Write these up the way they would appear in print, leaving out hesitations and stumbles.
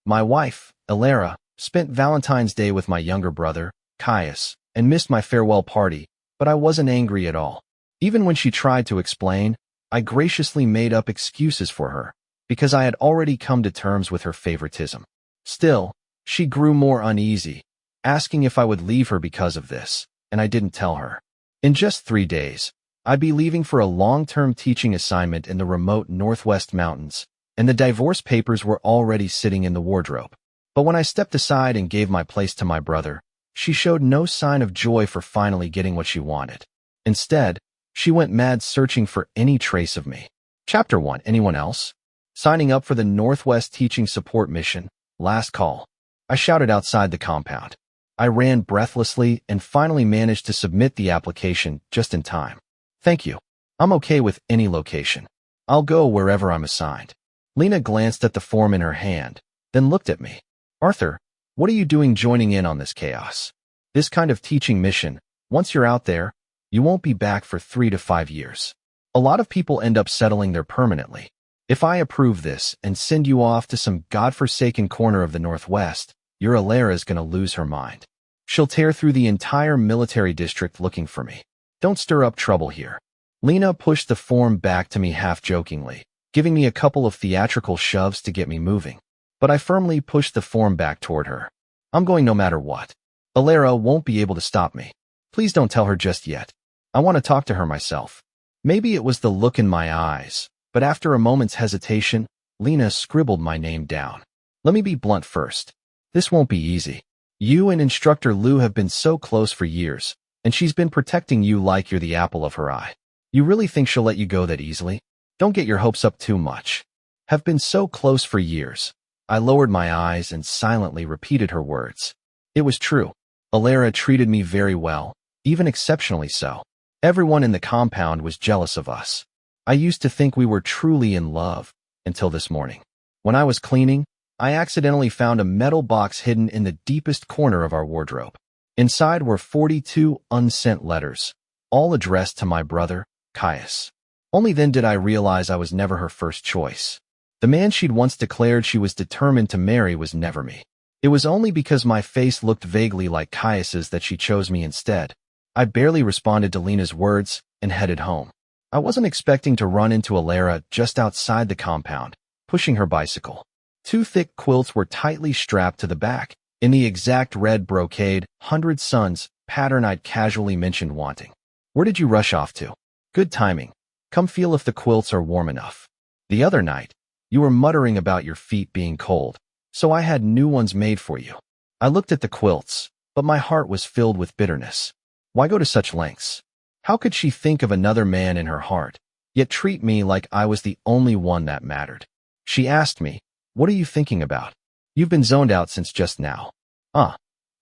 My wife, Elara, spent Valentine's Day with my younger brother, Caius, and missed my farewell party, but I wasn't angry at all. Even when she tried to explain, I graciously made up excuses for her, because I had already come to terms with her favoritism. Still, she grew more uneasy, asking if I would leave her because of this, and I didn't tell her. In just 3 days, I'd be leaving for a long-term teaching assignment in the remote Northwest Mountains, and the divorce papers were already sitting in the wardrobe. But when I stepped aside and gave my place to my brother, she showed no sign of joy for finally getting what she wanted. Instead, she went mad searching for any trace of me. Chapter 1. Anyone else? Signing up for the Northwest Teaching Support Mission. Last call. I shouted outside the compound. I ran breathlessly and finally managed to submit the application just in time. Thank you. I'm okay with any location. I'll go wherever I'm assigned. Lena glanced at the form in her hand, then looked at me. Arthur, what are you doing joining in on this chaos? This kind of teaching mission, once you're out there, you won't be back for 3 to 5 years. A lot of people end up settling there permanently. If I approve this and send you off to some godforsaken corner of the Northwest, your Elara's gonna lose her mind. She'll tear through the entire military district looking for me. Don't stir up trouble here. Lena pushed the form back to me half-jokingly, giving me a couple of theatrical shoves to get me moving. But I firmly pushed the form back toward her. I'm going no matter what. Elara won't be able to stop me. Please don't tell her just yet. I want to talk to her myself. Maybe it was the look in my eyes, but after a moment's hesitation, Lena scribbled my name down. Let me be blunt first. This won't be easy. You and Instructor Lou have been so close for years, and she's been protecting you like you're the apple of her eye. You really think she'll let you go that easily? Don't get your hopes up too much. Have been so close for years. I lowered my eyes and silently repeated her words. It was true. Elara treated me very well, even exceptionally so. Everyone in the compound was jealous of us. I used to think we were truly in love, until this morning. When I was cleaning, I accidentally found a metal box hidden in the deepest corner of our wardrobe. Inside were 42 unsent letters, all addressed to my brother, Caius. Only then did I realize I was never her first choice. The man she'd once declared she was determined to marry was never me. It was only because my face looked vaguely like Caius's that she chose me instead. I barely responded to Lena's words and headed home. I wasn't expecting to run into Elara just outside the compound, pushing her bicycle. 2 thick quilts were tightly strapped to the back, in the exact red brocade, 100 Suns pattern I'd casually mentioned wanting. Where did you rush off to? Good timing. Come feel if the quilts are warm enough. The other night, you were muttering about your feet being cold, so I had new ones made for you. I looked at the quilts, but my heart was filled with bitterness. Why go to such lengths? How could she think of another man in her heart, yet treat me like I was the only one that mattered? She asked me, what are you thinking about? You've been zoned out since just now. I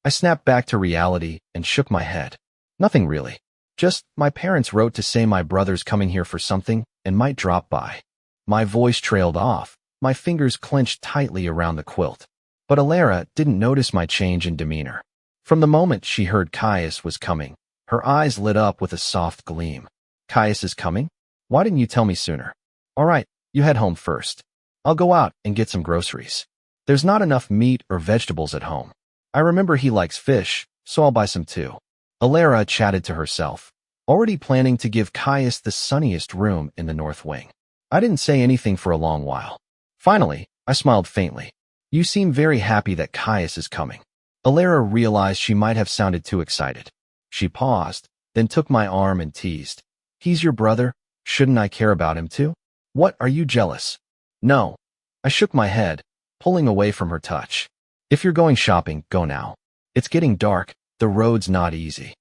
snapped back to reality and shook my head. Nothing really. Just, my parents wrote to say my brother's coming here for something and might drop by. My voice trailed off, my fingers clenched tightly around the quilt. But Elara didn't notice my change in demeanor. From the moment she heard Caius was coming, her eyes lit up with a soft gleam. Caius is coming? Why didn't you tell me sooner? All right, you head home first. I'll go out and get some groceries. There's not enough meat or vegetables at home. I remember he likes fish, so I'll buy some too. Elara chatted to herself, already planning to give Caius the sunniest room in the north wing. I didn't say anything for a long while. Finally, I smiled faintly. You seem very happy that Caius is coming. Elara realized she might have sounded too excited. She paused, then took my arm and teased. He's your brother, shouldn't I care about him too? What, are you jealous? No. I shook my head, pulling away from her touch. If you're going shopping, go now. It's getting dark, the road's not easy.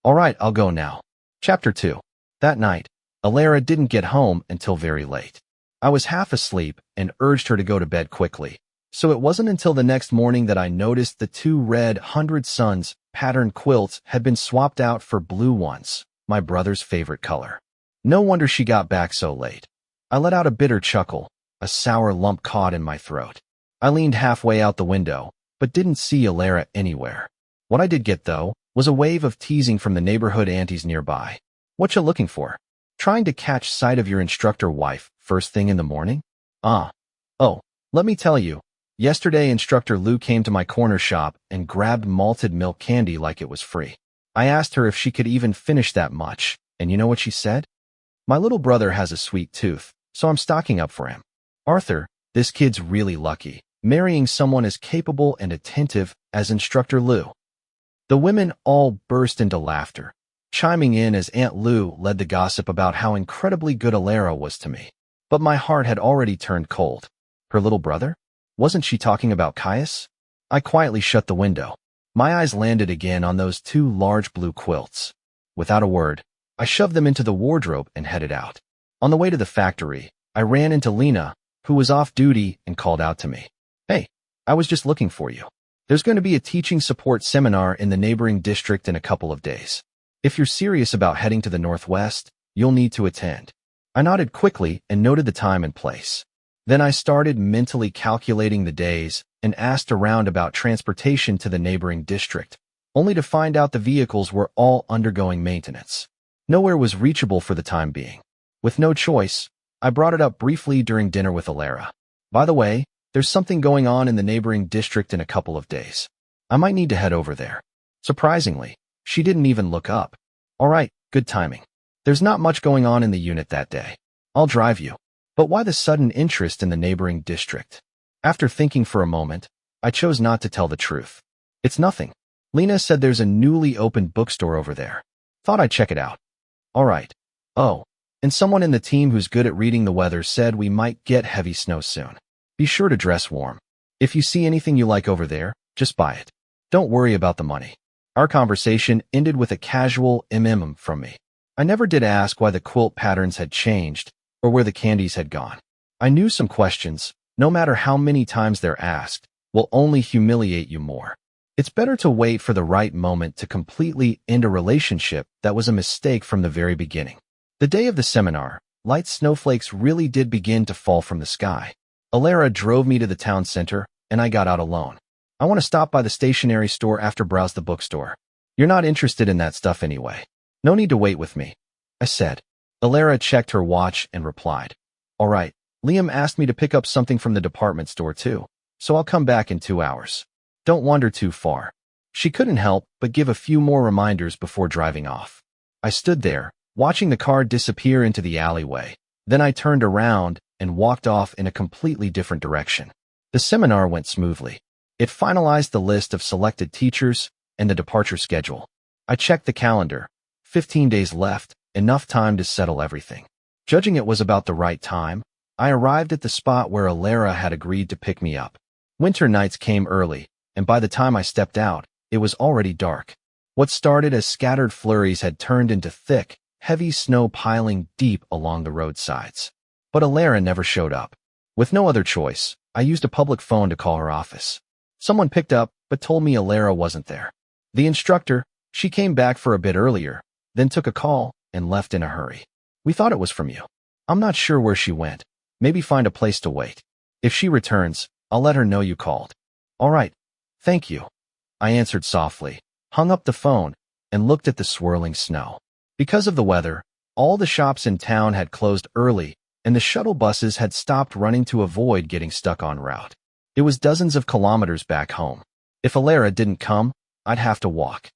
All right, I'll go now. Chapter 2. That night, Elara didn't get home until very late. I was half asleep and urged her to go to bed quickly, so it wasn't until the next morning that I noticed the 2 red 100 Suns pattern quilts had been swapped out for blue ones, my brother's favorite color. No wonder she got back so late. I let out a bitter chuckle, a sour lump caught in my throat. I leaned halfway out the window, but didn't see Elara anywhere. What I did get, though, was a wave of teasing from the neighborhood aunties nearby. What you looking for? Trying to catch sight of your instructor wife first thing in the morning? Oh, let me tell you, Yesterday, Instructor Lou came to my corner shop and grabbed malted milk candy like it was free. I asked her if she could even finish that much, and you know what she said? My little brother has a sweet tooth, so I'm stocking up for him. Arthur, this kid's really lucky, marrying someone as capable and attentive as Instructor Lou. The women all burst into laughter, chiming in as Aunt Lou led the gossip about how incredibly good Alara was to me. But my heart had already turned cold. Her little brother? Wasn't she talking about Caius? I quietly shut the window. My eyes landed again on those two large blue quilts. Without a word, I shoved them into the wardrobe and headed out. On the way to the factory, I ran into Lena, who was off duty, and called out to me. Hey, I was just looking for you. There's going to be a teaching support seminar in the neighboring district in a couple of days. If you're serious about heading to the Northwest, you'll need to attend. I nodded quickly and noted the time and place. Then I started mentally calculating the days and asked around about transportation to the neighboring district, only to find out the vehicles were all undergoing maintenance. Nowhere was reachable for the time being. With no choice, I brought it up briefly during dinner with Alara. By the way, there's something going on in the neighboring district in a couple of days. I might need to head over there. Surprisingly, she didn't even look up. All right, good timing. There's not much going on in the unit that day. I'll drive you. But why the sudden interest in the neighboring district? After thinking for a moment, I chose not to tell the truth. It's nothing. Lena said there's a newly opened bookstore over there. Thought I'd check it out. All right. Oh, and someone in the team who's good at reading the weather said we might get heavy snow soon. Be sure to dress warm. If you see anything you like over there, just buy it. Don't worry about the money. Our conversation ended with a casual from me. I never did ask why the quilt patterns had changed or where the candies had gone. I knew some questions, no matter how many times they're asked, will only humiliate you more. It's better to wait for the right moment to completely end a relationship that was a mistake from the very beginning. The day of the seminar, light snowflakes really did begin to fall from the sky. Alara drove me to the town center, and I got out alone. I want to stop by the stationery store after browse the bookstore. You're not interested in that stuff anyway. No need to wait with me, I said. Alara checked her watch and replied, All right, Liam asked me to pick up something from the department store too, so I'll come back in 2 hours. Don't wander too far. She couldn't help but give a few more reminders before driving off. I stood there, watching the car disappear into the alleyway. Then I turned around and walked off in a completely different direction. The seminar went smoothly. It finalized the list of selected teachers and the departure schedule. I checked the calendar. 15 days left. Enough time to settle everything. Judging it was about the right time, I arrived at the spot where Alara had agreed to pick me up. Winter nights came early, and by the time I stepped out, it was already dark. What started as scattered flurries had turned into thick, heavy snow piling deep along the roadsides. But Alara never showed up. With no other choice, I used a public phone to call her office. Someone picked up, but told me Alara wasn't there. The instructor, she came back for a bit earlier, then took a call and left in a hurry. We thought it was from you. I'm not sure where she went. Maybe find a place to wait. If she returns, I'll let her know you called. All right. Thank you. I answered softly, hung up the phone, and looked at the swirling snow. Because of the weather, all the shops in town had closed early, and the shuttle buses had stopped running to avoid getting stuck en route. It was dozens of kilometers back home. If Alara didn't come, I'd have to walk.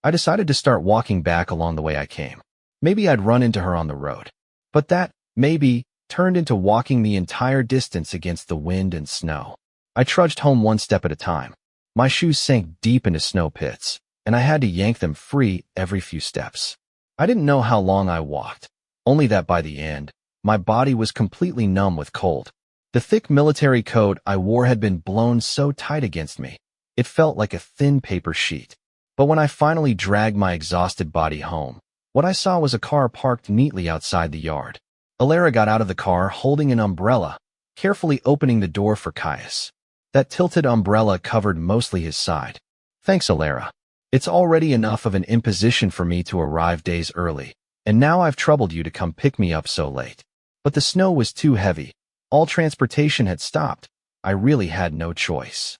I decided to start walking back along the way I came. Maybe I'd run into her on the road. But that, maybe, turned into walking the entire distance against the wind and snow. I trudged home one step at a time. My shoes sank deep into snow pits, and I had to yank them free every few steps. I didn't know how long I walked, only that by the end, my body was completely numb with cold. The thick military coat I wore had been blown so tight against me, it felt like a thin paper sheet. But when I finally dragged my exhausted body home, what I saw was a car parked neatly outside the yard. Alara got out of the car holding an umbrella, carefully opening the door for Caius. That tilted umbrella covered mostly his side. Thanks, Alara. It's already enough of an imposition for me to arrive days early, and now I've troubled you to come pick me up so late. But the snow was too heavy. All transportation had stopped. I really had no choice.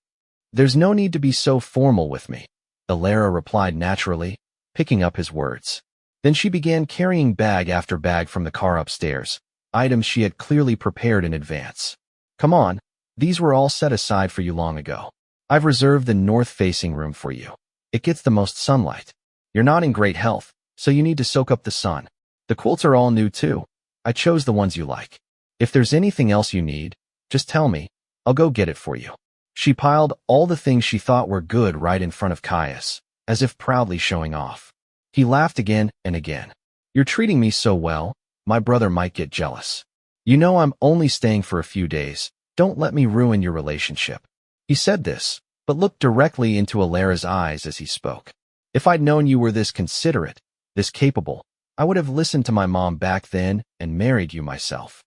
There's no need to be so formal with me, Alara replied naturally, picking up his words. Then she began carrying bag after bag from the car upstairs, items she had clearly prepared in advance. Come on, These were all set aside for you long ago. I've reserved the north-facing room for you. It gets the most sunlight. You're not in great health, so you need to soak up the sun. The quilts are all new too. I chose the ones you like. If there's anything else you need, just tell me. I'll go get it for you." She piled all the things she thought were good right in front of Caius, as if proudly showing off. He laughed again and again. "You're treating me so well, my brother might get jealous. You know I'm only staying for a few days. Don't let me ruin your relationship." He said this, but looked directly into Alara's eyes as he spoke. "If I'd known you were this considerate, this capable, I would have listened to my mom back then and married you myself."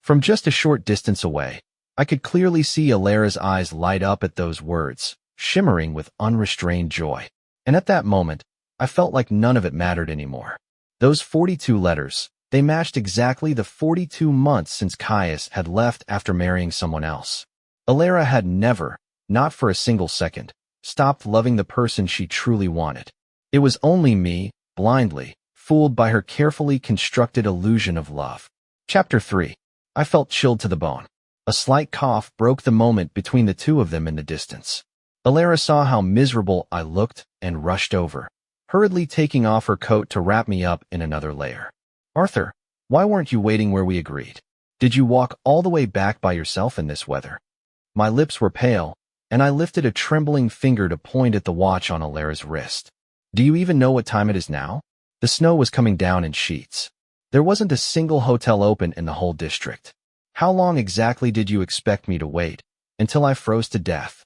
From just a short distance away, I could clearly see Alara's eyes light up at those words, shimmering with unrestrained joy. And at that moment, I felt like none of it mattered anymore. Those 42 letters, they matched exactly the 42 months since Caius had left after marrying someone else. Alara had never, not for a single second, stopped loving the person she truly wanted. It was only me, blindly, fooled by her carefully constructed illusion of love. Chapter 3. I felt chilled to the bone. A slight cough broke the moment between the two of them in the distance. Alara saw how miserable I looked and rushed over, hurriedly taking off her coat to wrap me up in another layer. "Arthur, why weren't you waiting where we agreed? Did you walk all the way back by yourself in this weather?" My lips were pale, and I lifted a trembling finger to point at the watch on Alara's wrist. "Do you even know what time it is now?" The snow was coming down in sheets. There wasn't a single hotel open in the whole district. "How long exactly did you expect me to wait? Until I froze to death?"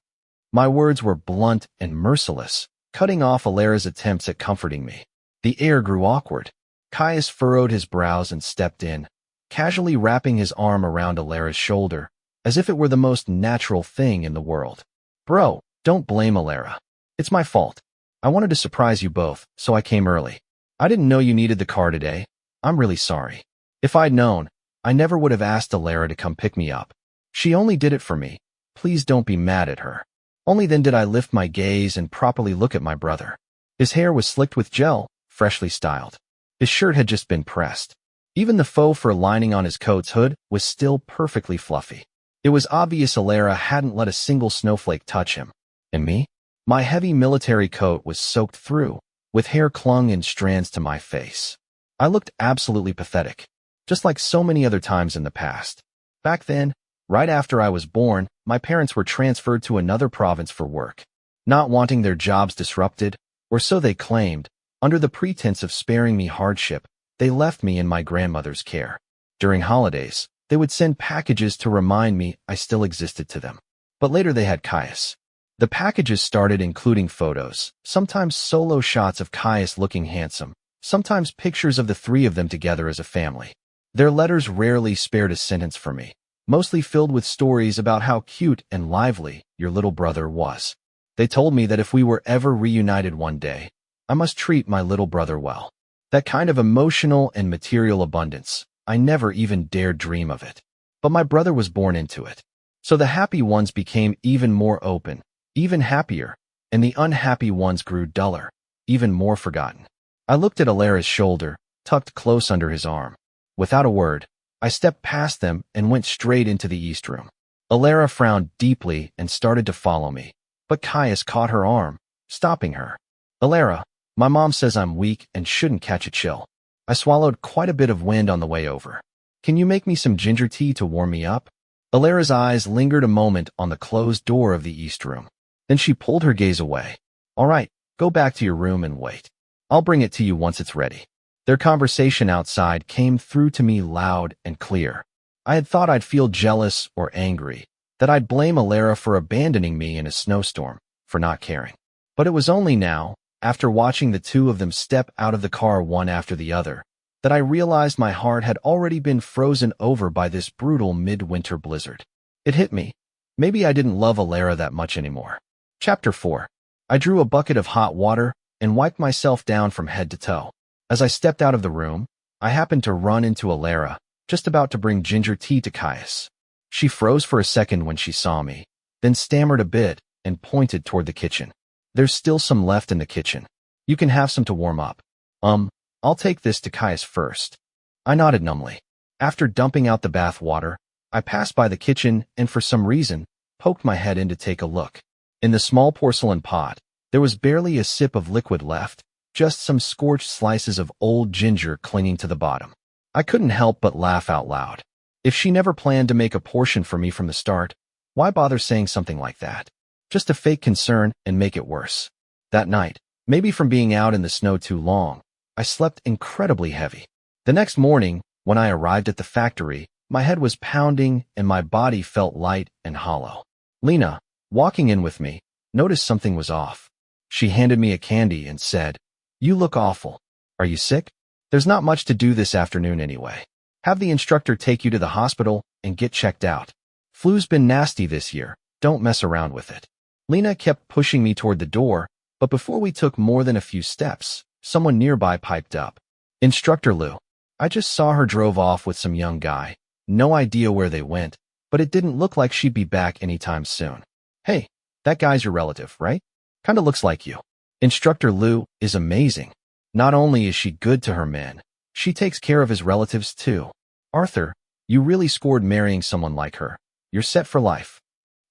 My words were blunt and merciless, cutting off Alara's attempts at comforting me. The air grew awkward. Caius furrowed his brows and stepped in, casually wrapping his arm around Alara's shoulder, as if it were the most natural thing in the world. "Bro, don't blame Alara. It's my fault. I wanted to surprise you both, so I came early. I didn't know you needed the car today. I'm really sorry. If I'd known, I never would have asked Alara to come pick me up. She only did it for me. Please don't be mad at her." Only then did I lift my gaze and properly look at my brother. His hair was slicked with gel, freshly styled. His shirt had just been pressed. Even the faux fur lining on his coat's hood was still perfectly fluffy. It was obvious Alara hadn't let a single snowflake touch him. And me? My heavy military coat was soaked through, with hair clung in strands to my face. I looked absolutely pathetic, just like so many other times in the past. Back then, right after I was born, my parents were transferred to another province for work. Not wanting their jobs disrupted, or so they claimed, under the pretense of sparing me hardship, they left me in my grandmother's care. During holidays, they would send packages to remind me I still existed to them. But later they had Caius. The packages started including photos, sometimes solo shots of Caius looking handsome, sometimes pictures of the three of them together as a family. Their letters rarely spared a sentence for me, mostly filled with stories about how cute and lively your little brother was. They told me that if we were ever reunited one day, I must treat my little brother well. That kind of emotional and material abundance, I never even dared dream of it. But my brother was born into it. So the happy ones became even more open, even happier, and the unhappy ones grew duller, even more forgotten. I looked at Alara's shoulder, tucked close under his arm. Without a word, I stepped past them and went straight into the East Room. Alara frowned deeply and started to follow me, but Caius caught her arm, stopping her. "Alara, my mom says I'm weak and shouldn't catch a chill." I swallowed quite a bit of wind on the way over. "Can you make me some ginger tea to warm me up?" Alara's eyes lingered a moment on the closed door of the East Room. Then she pulled her gaze away. "All right, go back to your room and wait. I'll bring it to you once it's ready." Their conversation outside came through to me loud and clear. I had thought I'd feel jealous or angry, that I'd blame Alara for abandoning me in a snowstorm, for not caring. But it was only now, after watching the two of them step out of the car one after the other, that I realized my heart had already been frozen over by this brutal midwinter blizzard. It hit me. Maybe I didn't love Alara that much anymore. Chapter 4. I drew a bucket of hot water and wiped myself down from head to toe. As I stepped out of the room, I happened to run into Alara, just about to bring ginger tea to Caius. She froze for a second when she saw me, then stammered a bit and pointed toward the kitchen. "There's still some left in the kitchen. You can have some to warm up." I'll take this to Caius first." I nodded numbly. After dumping out the bath water, I passed by the kitchen and for some reason, poked my head in to take a look. In the small porcelain pot, there was barely a sip of liquid left, just some scorched slices of old ginger clinging to the bottom. I couldn't help but laugh out loud. If she never planned to make a portion for me from the start, why bother saying something like that? Just to fake concern and make it worse. That night, maybe from being out in the snow too long, I slept incredibly heavy. The next morning, when I arrived at the factory, my head was pounding and my body felt light and hollow. Lena, walking in with me, noticed something was off. She handed me a candy and said, "You look awful. Are you sick? There's not much to do this afternoon anyway. Have the instructor take you to the hospital and get checked out. Flu's been nasty this year. Don't mess around with it." Lena kept pushing me toward the door, but before we took more than a few steps, someone nearby piped up. "Instructor Lou." I just saw her drove off with some young guy. No idea where they went, but it didn't look like she'd be back anytime soon. "Hey, that guy's your relative, right? Kinda looks like you." Instructor Lou is amazing. Not only is she good to her men, she takes care of his relatives too. "Arthur, you really scored marrying someone like her. You're set for life."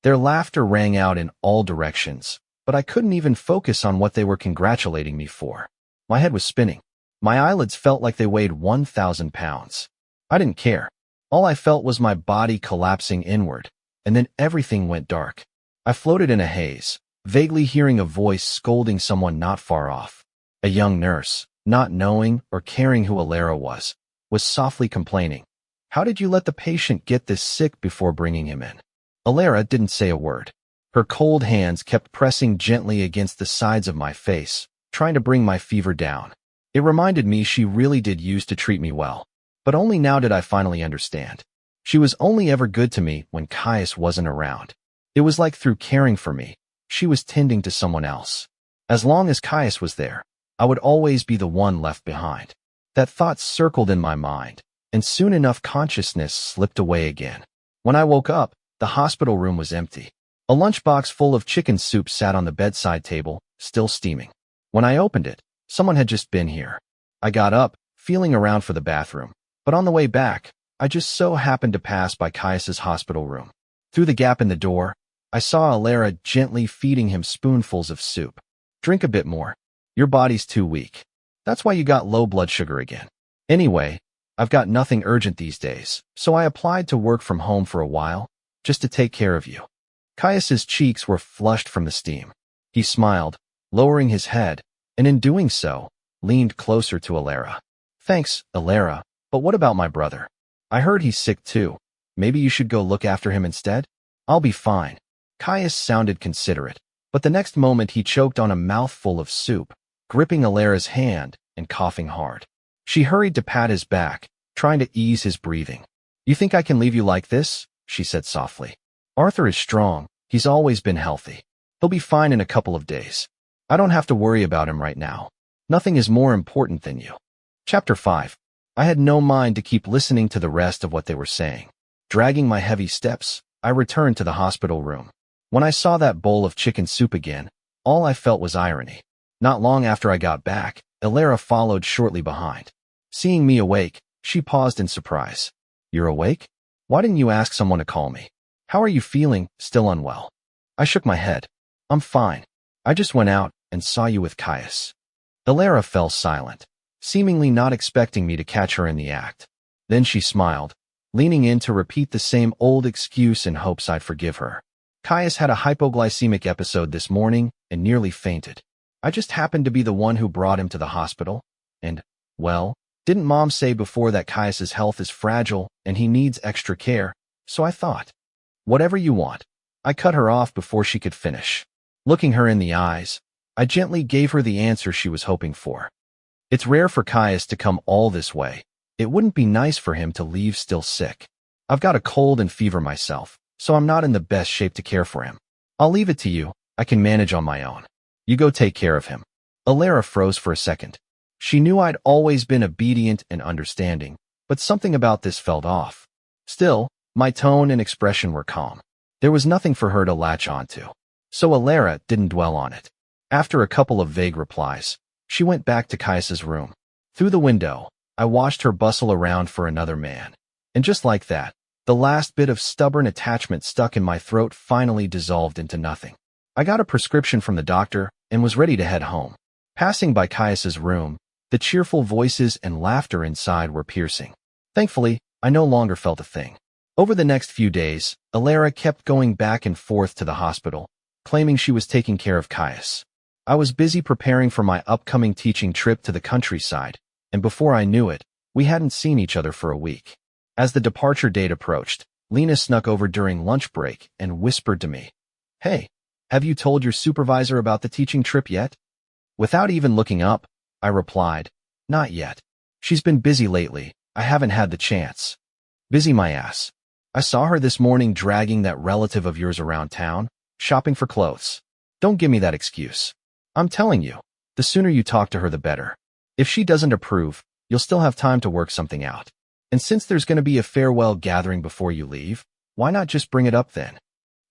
Their laughter rang out in all directions, but I couldn't even focus on what they were congratulating me for. My head was spinning. My eyelids felt like they weighed 1,000 pounds. I didn't care. All I felt was my body collapsing inward, and then everything went dark. I floated in a haze, vaguely hearing a voice scolding someone not far off. A young nurse, not knowing or caring who Alara was softly complaining. "How did you let the patient get this sick before bringing him in?" Alara didn't say a word. Her cold hands kept pressing gently against the sides of my face, trying to bring my fever down. It reminded me she really did used to treat me well, but only now did I finally understand. She was only ever good to me when Caius wasn't around. It was like through caring for me, she was tending to someone else. As long as Caius was there, I would always be the one left behind. That thought circled in my mind, and soon enough consciousness slipped away again. When I woke up, the hospital room was empty. A lunchbox full of chicken soup sat on the bedside table, still steaming. When I opened it, someone had just been here. I got up, feeling around for the bathroom, but on the way back, I just so happened to pass by Caius's hospital room. Through the gap in the door, I saw Alara gently feeding him spoonfuls of soup. "Drink a bit more. Your body's too weak. That's why you got low blood sugar again. Anyway, I've got nothing urgent these days, so I applied to work from home for a while, just to take care of you." Caius's cheeks were flushed from the steam. He smiled, lowering his head, and in doing so, leaned closer to Alara. "Thanks, Alara, but what about my brother? I heard he's sick too. Maybe you should go look after him instead?" "I'll be fine." Caius sounded considerate, but the next moment he choked on a mouthful of soup, gripping Alara's hand and coughing hard. She hurried to pat his back, trying to ease his breathing. "You think I can leave you like this?" she said softly. "Arthur is strong. He's always been healthy. He'll be fine in a couple of days. I don't have to worry about him right now. Nothing is more important than you." Chapter 5. I had no mind to keep listening to the rest of what they were saying. Dragging my heavy steps, I returned to the hospital room. When I saw that bowl of chicken soup again, all I felt was irony. Not long after I got back, Alara followed shortly behind. Seeing me awake, she paused in surprise. "You're awake? Why didn't you ask someone to call me? How are you feeling? Still unwell?" I shook my head. "I'm fine. I just went out and saw you with Caius." Alara fell silent, seemingly not expecting me to catch her in the act. Then she smiled, leaning in to repeat the same old excuse in hopes I'd forgive her. "Caius had a hypoglycemic episode this morning and nearly fainted. I just happened to be the one who brought him to the hospital. And, well, didn't Mom say before that Caius's health is fragile and he needs extra care? So I thought, whatever you want." I cut her off before she could finish. Looking her in the eyes, I gently gave her the answer she was hoping for. "It's rare for Caius to come all this way. It wouldn't be nice for him to leave still sick. I've got a cold and fever myself, so I'm not in the best shape to care for him. I'll leave it to you. I can manage on my own. You go take care of him." Alara froze for a second. She knew I'd always been obedient and understanding, but something about this felt off. Still, my tone and expression were calm. There was nothing for her to latch onto. So Alara didn't dwell on it. After a couple of vague replies, she went back to Caius's room. Through the window, I watched her bustle around for another man. And just like that, The last bit of stubborn attachment stuck in my throat finally dissolved into nothing. I got a prescription from the doctor and was ready to head home. Passing by Caius's room, the cheerful voices and laughter inside were piercing. Thankfully, I no longer felt a thing. Over the next few days, Alara kept going back and forth to the hospital, claiming she was taking care of Caius. I was busy preparing for my upcoming teaching trip to the countryside, and before I knew it, we hadn't seen each other for a week. As the departure date approached, Lena snuck over during lunch break and whispered to me, "Hey, have you told your supervisor about the teaching trip yet?" Without even looking up, I replied, "Not yet. She's been busy lately. I haven't had the chance." Busy my ass. I saw her this morning dragging that relative of yours around town, shopping for clothes. Don't give me that excuse. I'm telling you, the sooner you talk to her the better. If she doesn't approve, you'll still have time to work something out. And since there's going to be a farewell gathering before you leave, why not just bring it up then?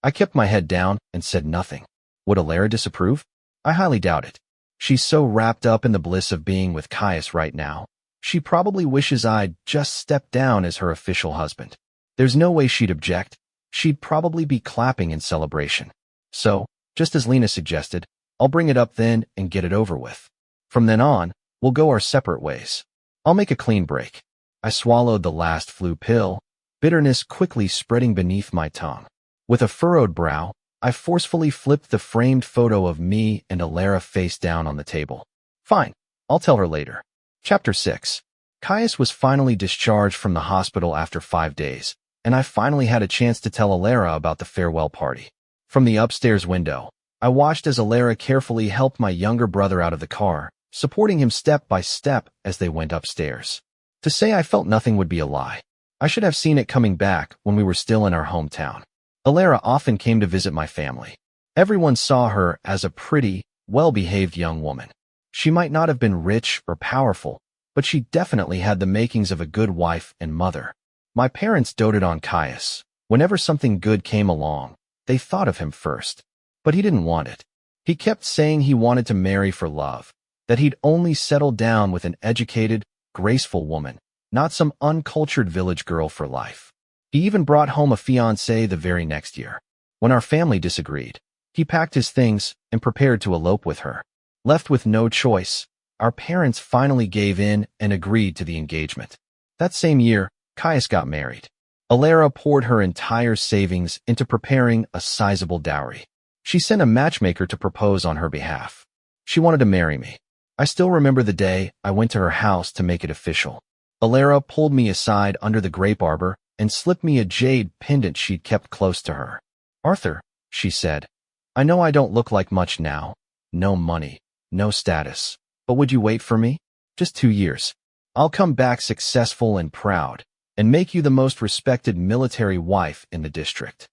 I kept my head down and said nothing. Would Alara disapprove? I highly doubt it. She's so wrapped up in the bliss of being with Caius right now, she probably wishes I'd just stepped down as her official husband. There's no way she'd object. She'd probably be clapping in celebration. So, just as Lena suggested, I'll bring it up then and get it over with. From then on, we'll go our separate ways. I'll make a clean break. I swallowed the last flu pill, bitterness quickly spreading beneath my tongue. With a furrowed brow, I forcefully flipped the framed photo of me and Alara face down on the table. Fine, I'll tell her later. Chapter 6. Caius was finally discharged from the hospital after 5 days, and I finally had a chance to tell Alara about the farewell party. From the upstairs window, I watched as Alara carefully helped my younger brother out of the car, supporting him step by step as they went upstairs. To say I felt nothing would be a lie. I should have seen it coming back when we were still in our hometown. Alara often came to visit my family. Everyone saw her as a pretty, well-behaved young woman. She might not have been rich or powerful, but she definitely had the makings of a good wife and mother. My parents doted on Caius. Whenever something good came along, they thought of him first. But he didn't want it. He kept saying he wanted to marry for love, that he'd only settle down with an educated, graceful woman, not some uncultured village girl for life. He even brought home a fiancée the very next year. When our family disagreed, he packed his things and prepared to elope with her. Left with no choice, our parents finally gave in and agreed to the engagement. That same year, Caius got married. Alara poured her entire savings into preparing a sizable dowry. She sent a matchmaker to propose on her behalf. She wanted to marry me. I still remember the day I went to her house to make it official. Alara pulled me aside under the grape arbor and slipped me a jade pendant she'd kept close to her. "Arthur," she said, "I know I don't look like much now. No money, no status. But would you wait for me? Just 2 years. I'll come back successful and proud, and make you the most respected military wife in the district."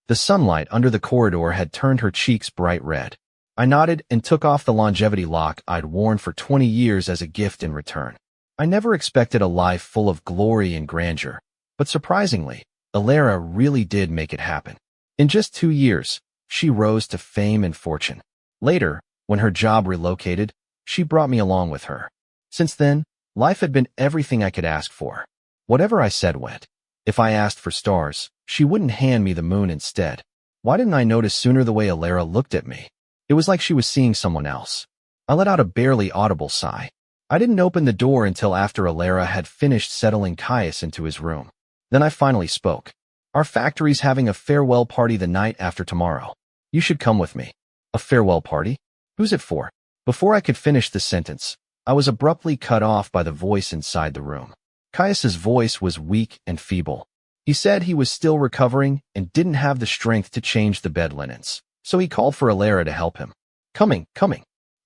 The sunlight under the corridor had turned her cheeks bright red. I nodded and took off the longevity lock I'd worn for 20 years as a gift in return. I never expected a life full of glory and grandeur, but surprisingly, Alara really did make it happen. In just 2 years, she rose to fame and fortune. Later, when her job relocated, she brought me along with her. Since then, life had been everything I could ask for. Whatever I said went. If I asked for stars, she wouldn't hand me the moon instead. Why didn't I notice sooner the way Alara looked at me? It was like she was seeing someone else. I let out a barely audible sigh. I didn't open the door until after Alara had finished settling Caius into his room. Then I finally spoke. "Our factory's having a farewell party the night after tomorrow. You should come with me." "A farewell party? Who's it for?" Before I could finish the sentence, I was abruptly cut off by the voice inside the room. Caius's voice was weak and feeble. He said he was still recovering and didn't have the strength to change the bed linens, so he called for Alara to help him. Coming.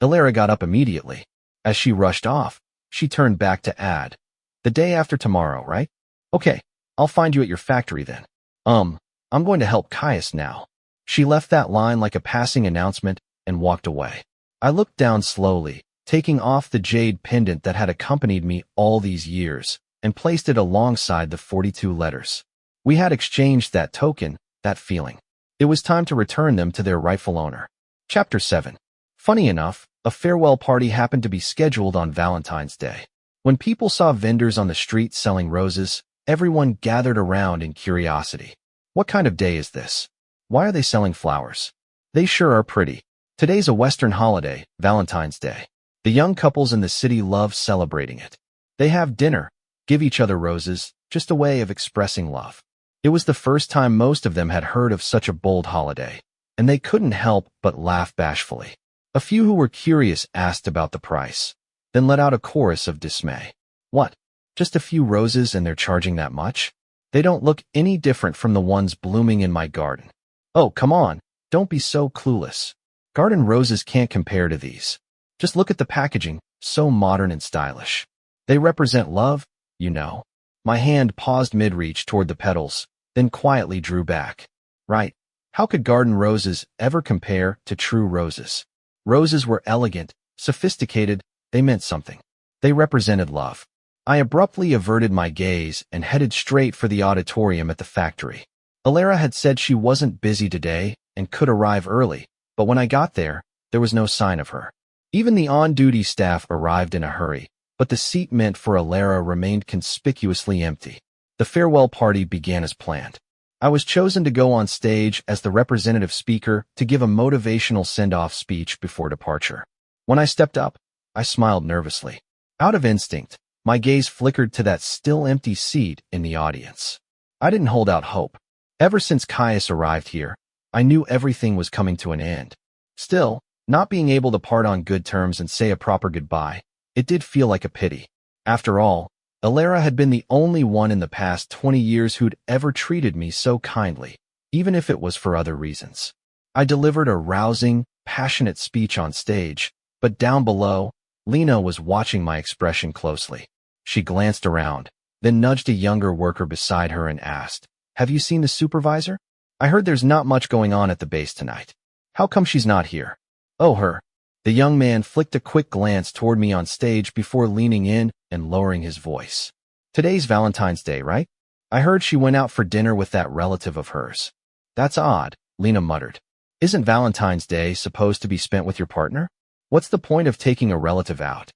Alara got up immediately. As she rushed off, she turned back to add, "The day after tomorrow, right? Okay, I'll find you at your factory then. I'm going to help Caius now." She left that line like a passing announcement and walked away. I looked down slowly, taking off the jade pendant that had accompanied me all these years, and placed it alongside the 42 letters. We had exchanged that token, that feeling. It was time to return them to their rightful owner. Chapter 7. Funny enough, a farewell party happened to be scheduled on Valentine's Day. When people saw vendors on the street selling roses, Everyone gathered around in curiosity. What kind of day is this? Why are they selling flowers? They sure are pretty. Today's a Western holiday, Valentine's Day. The young couples in the city love celebrating it. They have dinner, give each other roses, just a way of expressing love. It was the first time most of them had heard of such a bold holiday, and they couldn't help but laugh bashfully. A few who were curious asked about the price, then let out a chorus of dismay. What? Just a few roses and they're charging that much? They don't look any different from the ones blooming in my garden. Oh, come on, don't be so clueless. Garden roses can't compare to these. Just look at the packaging, so modern and stylish. They represent love, you know. My hand paused mid-reach toward the petals, then quietly drew back. Right. How could garden roses ever compare to true roses? Roses were elegant, sophisticated, they meant something. They represented love. I abruptly averted my gaze and headed straight for the auditorium at the factory. Alara had said she wasn't busy today and could arrive early, but when I got there was no sign of her. Even the on-duty staff arrived in a hurry, but the seat meant for Alara remained conspicuously empty. The farewell party began as planned. I was chosen to go on stage as the representative speaker to give a motivational send-off speech before departure. When I stepped up, I smiled nervously. Out of instinct, my gaze flickered to that still empty seat in the audience. I didn't hold out hope. Ever since Caius arrived here, I knew everything was coming to an end. Still, not being able to part on good terms and say a proper goodbye, it did feel like a pity. After all, Alara had been the only one in the past 20 years who'd ever treated me so kindly, even if it was for other reasons. I delivered a rousing, passionate speech on stage, but down below, Lena was watching my expression closely. She glanced around, then nudged a younger worker beside her and asked, "Have you seen the supervisor? I heard there's not much going on at the base tonight. How come she's not here?" "Oh, her." The young man flicked a quick glance toward me on stage before leaning in and lowering his voice. "Today's Valentine's Day, right? I heard she went out for dinner with that relative of hers." "That's odd," Lena muttered. "Isn't Valentine's Day supposed to be spent with your partner? What's the point of taking a relative out?"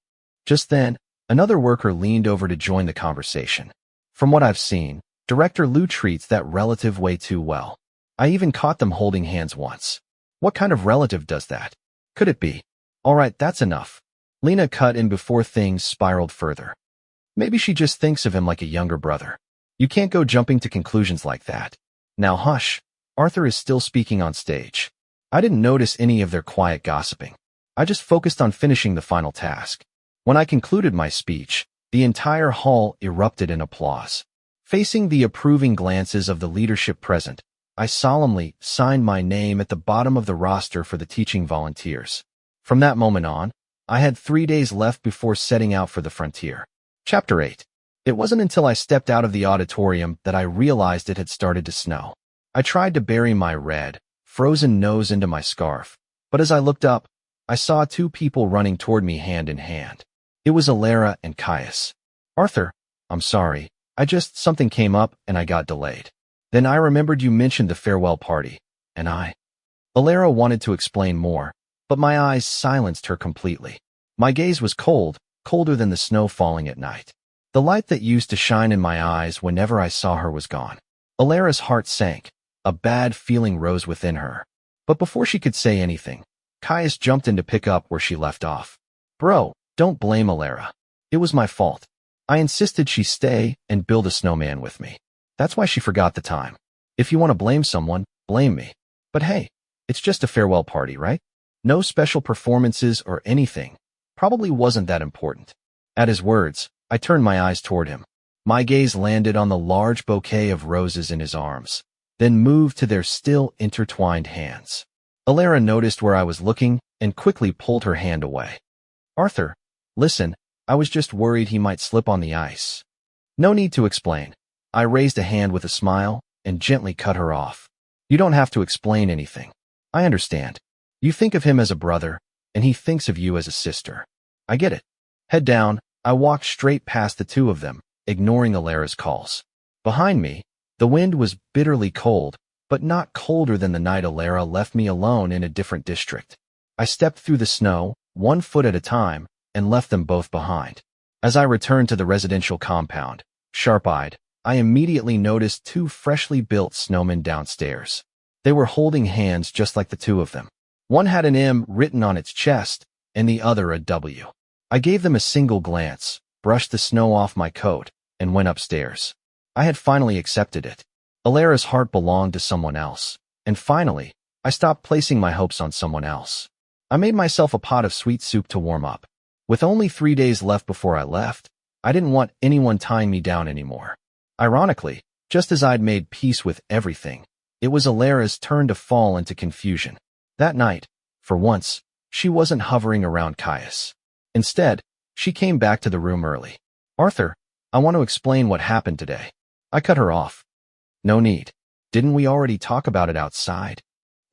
Just then, another worker leaned over to join the conversation. "From what I've seen, Director Liu treats that relative way too well. I even caught them holding hands once. What kind of relative does that? Could it be?" "All right, that's enough." Lena cut in before things spiraled further. "Maybe she just thinks of him like a younger brother. You can't go jumping to conclusions like that." "Now hush." Arthur is still speaking on stage. I didn't notice any of their quiet gossiping. I just focused on finishing the final task. When I concluded my speech, the entire hall erupted in applause. Facing the approving glances of the leadership present, I solemnly signed my name at the bottom of the roster for the teaching volunteers. From that moment on, I had 3 days left before setting out for the frontier. Chapter 8. It wasn't until I stepped out of the auditorium that I realized it had started to snow. I tried to bury my red, frozen nose into my scarf, but as I looked up, I saw 2 people running toward me hand in hand. It was Alara and Caius. "Arthur, I'm sorry, something came up and I got delayed. Then I remembered you mentioned the farewell party, and Alara wanted to explain more, but my eyes silenced her completely. My gaze was cold, colder than the snow falling at night. The light that used to shine in my eyes whenever I saw her was gone. Alara's heart sank. A bad feeling rose within her. But before she could say anything, Caius jumped in to pick up where she left off. "Bro, don't blame Alara. It was my fault. I insisted she stay and build a snowman with me. That's why she forgot the time. If you want to blame someone, blame me. But hey, it's just a farewell party, right? No special performances or anything. Probably wasn't that important." At his words, I turned my eyes toward him. My gaze landed on the large bouquet of roses in his arms, then moved to their still intertwined hands. Alara noticed where I was looking and quickly pulled her hand away. "Arthur, listen, I was just worried he might slip on the ice." "No need to explain." I raised a hand with a smile and gently cut her off. "You don't have to explain anything. I understand. You think of him as a brother, and he thinks of you as a sister. I get it." Head down, I walked straight past the 2 of them, ignoring Alara's calls. Behind me, the wind was bitterly cold, but not colder than the night Alara left me alone in a different district. I stepped through the snow, 1 foot at a time, and left them both behind. As I returned to the residential compound, sharp-eyed, I immediately noticed two freshly built snowmen downstairs. They were holding hands just like the two of them. One had an M written on its chest, and the other a W. I gave them a single glance, brushed the snow off my coat, and went upstairs. I had finally accepted it. Alara's heart belonged to someone else. And finally, I stopped placing my hopes on someone else. I made myself a pot of sweet soup to warm up. With only 3 days left before I left, I didn't want anyone tying me down anymore. Ironically, just as I'd made peace with everything, it was Alara's turn to fall into confusion. That night, for once, she wasn't hovering around Caius. Instead, she came back to the room early. "Arthur, I want to explain what happened today." I cut her off. "No need. Didn't we already talk about it outside?"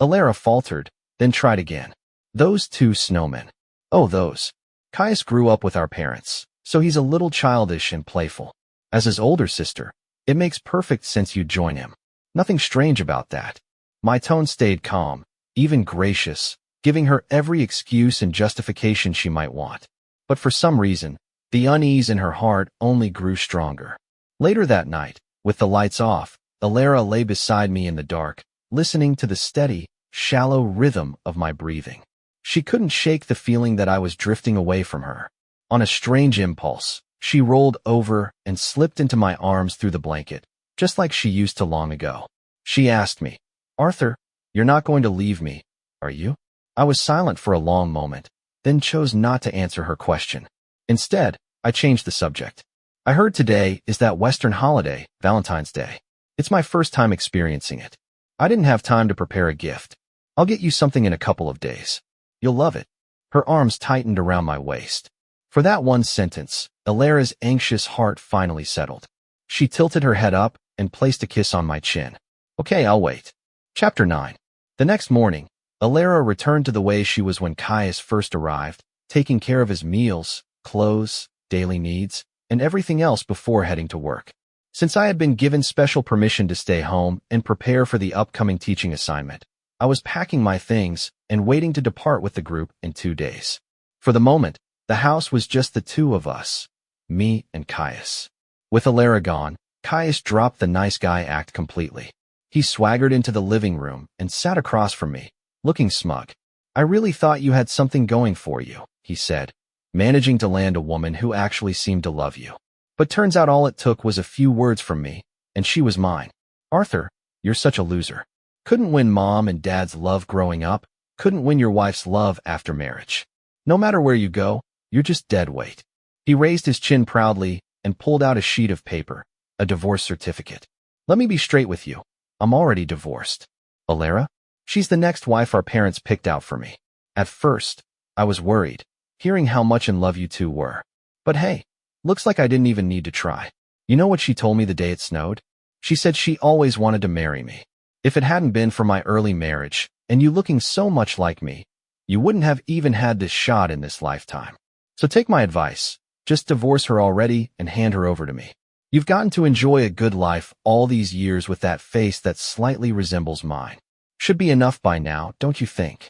Alara faltered, then tried again. "Those two snowmen." "Oh, those." Caius grew up with our parents, so he's a little childish and playful. As his older sister, it makes perfect sense you'd join him. Nothing strange about that. My tone stayed calm, even gracious, giving her every excuse and justification she might want. But for some reason, the unease in her heart only grew stronger. Later that night, with the lights off, Alara lay beside me in the dark, listening to the steady, shallow rhythm of my breathing. She couldn't shake the feeling that I was drifting away from her. On a strange impulse, she rolled over and slipped into my arms through the blanket, just like she used to long ago. She asked me, "Arthur, you're not going to leave me, are you?" I was silent for a long moment, then chose not to answer her question. Instead, I changed the subject. "I heard today is that Western holiday, Valentine's Day. It's my first time experiencing it. I didn't have time to prepare a gift. I'll get you something in a couple of days. You'll love it." Her arms tightened around my waist. For that one sentence, Alara's anxious heart finally settled. She tilted her head up and placed a kiss on my chin. "Okay, I'll wait." Chapter 9. The next morning, Alara returned to the way she was when Caius first arrived, taking care of his meals, clothes, daily needs, and everything else before heading to work. Since I had been given special permission to stay home and prepare for the upcoming teaching assignment, I was packing my things and waiting to depart with the group in 2 days. For the moment, the house was just the two of us, me and Caius. With Alara gone, Caius dropped the nice guy act completely. He swaggered into the living room and sat across from me, looking smug. "I really thought you had something going for you," he said, managing to land a woman who actually seemed to love you. But turns out all it took was a few words from me, and she was mine. "Arthur, you're such a loser. Couldn't win mom and dad's love growing up, couldn't win your wife's love after marriage. No matter where you go, you're just dead weight." He raised his chin proudly and pulled out a sheet of paper, a divorce certificate. "Let me be straight with you. I'm already divorced. Alara? She's the next wife our parents picked out for me. At first, I was worried, hearing how much in love you two were. But hey, looks like I didn't even need to try. You know what she told me the day it snowed? She said she always wanted to marry me. If it hadn't been for my early marriage, and you looking so much like me, you wouldn't have even had this shot in this lifetime. So take my advice. Just divorce her already and hand her over to me. You've gotten to enjoy a good life all these years with that face that slightly resembles mine. Should be enough by now, don't you think?"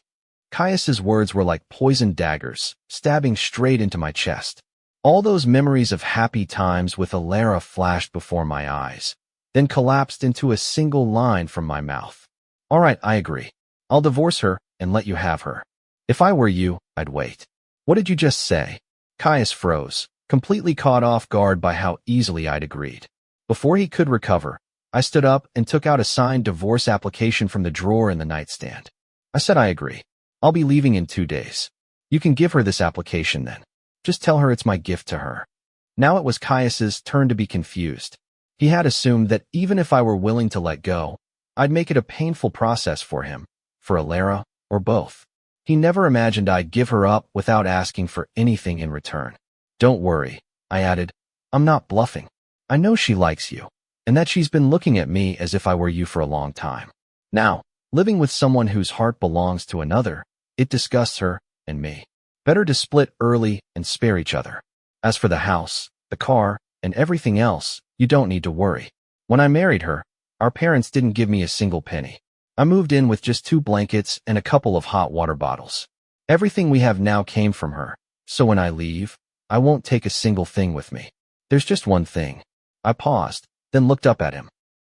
Caius's words were like poisoned daggers, stabbing straight into my chest. All those memories of happy times with Alara flashed before my eyes, then collapsed into a single line from my mouth. "All right, I agree. I'll divorce her and let you have her. If I were you, I'd wait." "What did you just say?" Caius froze, completely caught off guard by how easily I'd agreed. Before he could recover, I stood up and took out a signed divorce application from the drawer in the nightstand. I said I agree. I'll be leaving in 2 days. You can give her this application then. Just tell her it's my gift to her. Now it was Caius's turn to be confused. He had assumed that even if I were willing to let go, I'd make it a painful process for him, for Alara, or both. He never imagined I'd give her up without asking for anything in return. "Don't worry," I added. "I'm not bluffing. I know she likes you, and that she's been looking at me as if I were you for a long time. Now, living with someone whose heart belongs to another, it disgusts her and me. Better to split early and spare each other. As for the house, the car, and everything else, you don't need to worry. When I married her, our parents didn't give me a single penny. I moved in with just 2 blankets and a couple of hot water bottles. Everything we have now came from her, so when I leave, I won't take a single thing with me. There's just one thing." I paused, then looked up at him.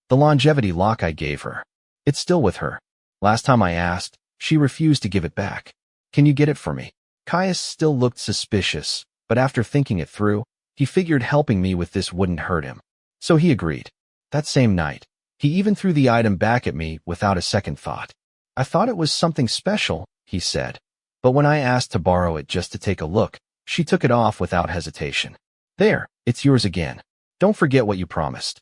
The longevity lock I gave her. It's still with her. Last time I asked, she refused to give it back. Can you get it for me? Caius still looked suspicious, but after thinking it through, he figured helping me with this wouldn't hurt him. So he agreed. That same night, he even threw the item back at me without a second thought. I thought it was something special, he said. But when I asked to borrow it just to take a look, she took it off without hesitation. There, it's yours again. Don't forget what you promised.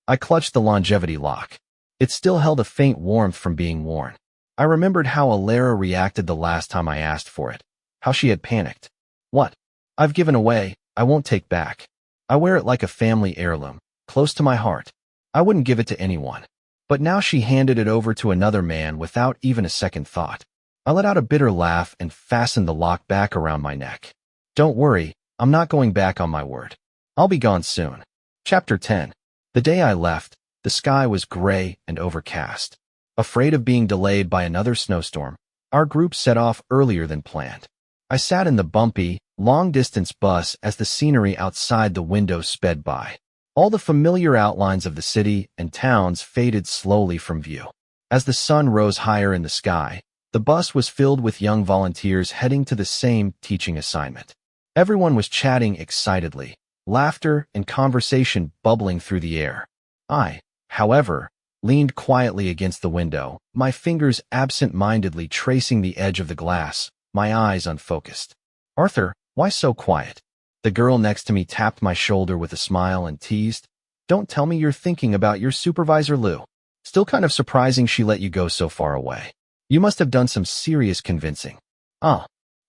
I clutched the longevity lock. It still held a faint warmth from being worn. I remembered how Alara reacted the last time I asked for it, how she had panicked. What? I've given away, I won't take back. I wear it like a family heirloom, close to my heart. I wouldn't give it to anyone. But now she handed it over to another man without even a second thought. I let out a bitter laugh and fastened the lock back around my neck. Don't worry, I'm not going back on my word. I'll be gone soon. Chapter 10. The day I left, the sky was gray and overcast. Afraid of being delayed by another snowstorm, our group set off earlier than planned. I sat in the bumpy, long-distance bus as the scenery outside the window sped by. All the familiar outlines of the city and towns faded slowly from view. As the sun rose higher in the sky, the bus was filled with young volunteers heading to the same teaching assignment. Everyone was chatting excitedly, laughter and conversation bubbling through the air. I, however, leaned quietly against the window, my fingers absent-mindedly tracing the edge of the glass, my eyes unfocused. Arthur, why so quiet? The girl next to me tapped my shoulder with a smile and teased, Don't tell me you're thinking about your supervisor Lou. Still kind of surprising she let you go so far away. You must have done some serious convincing.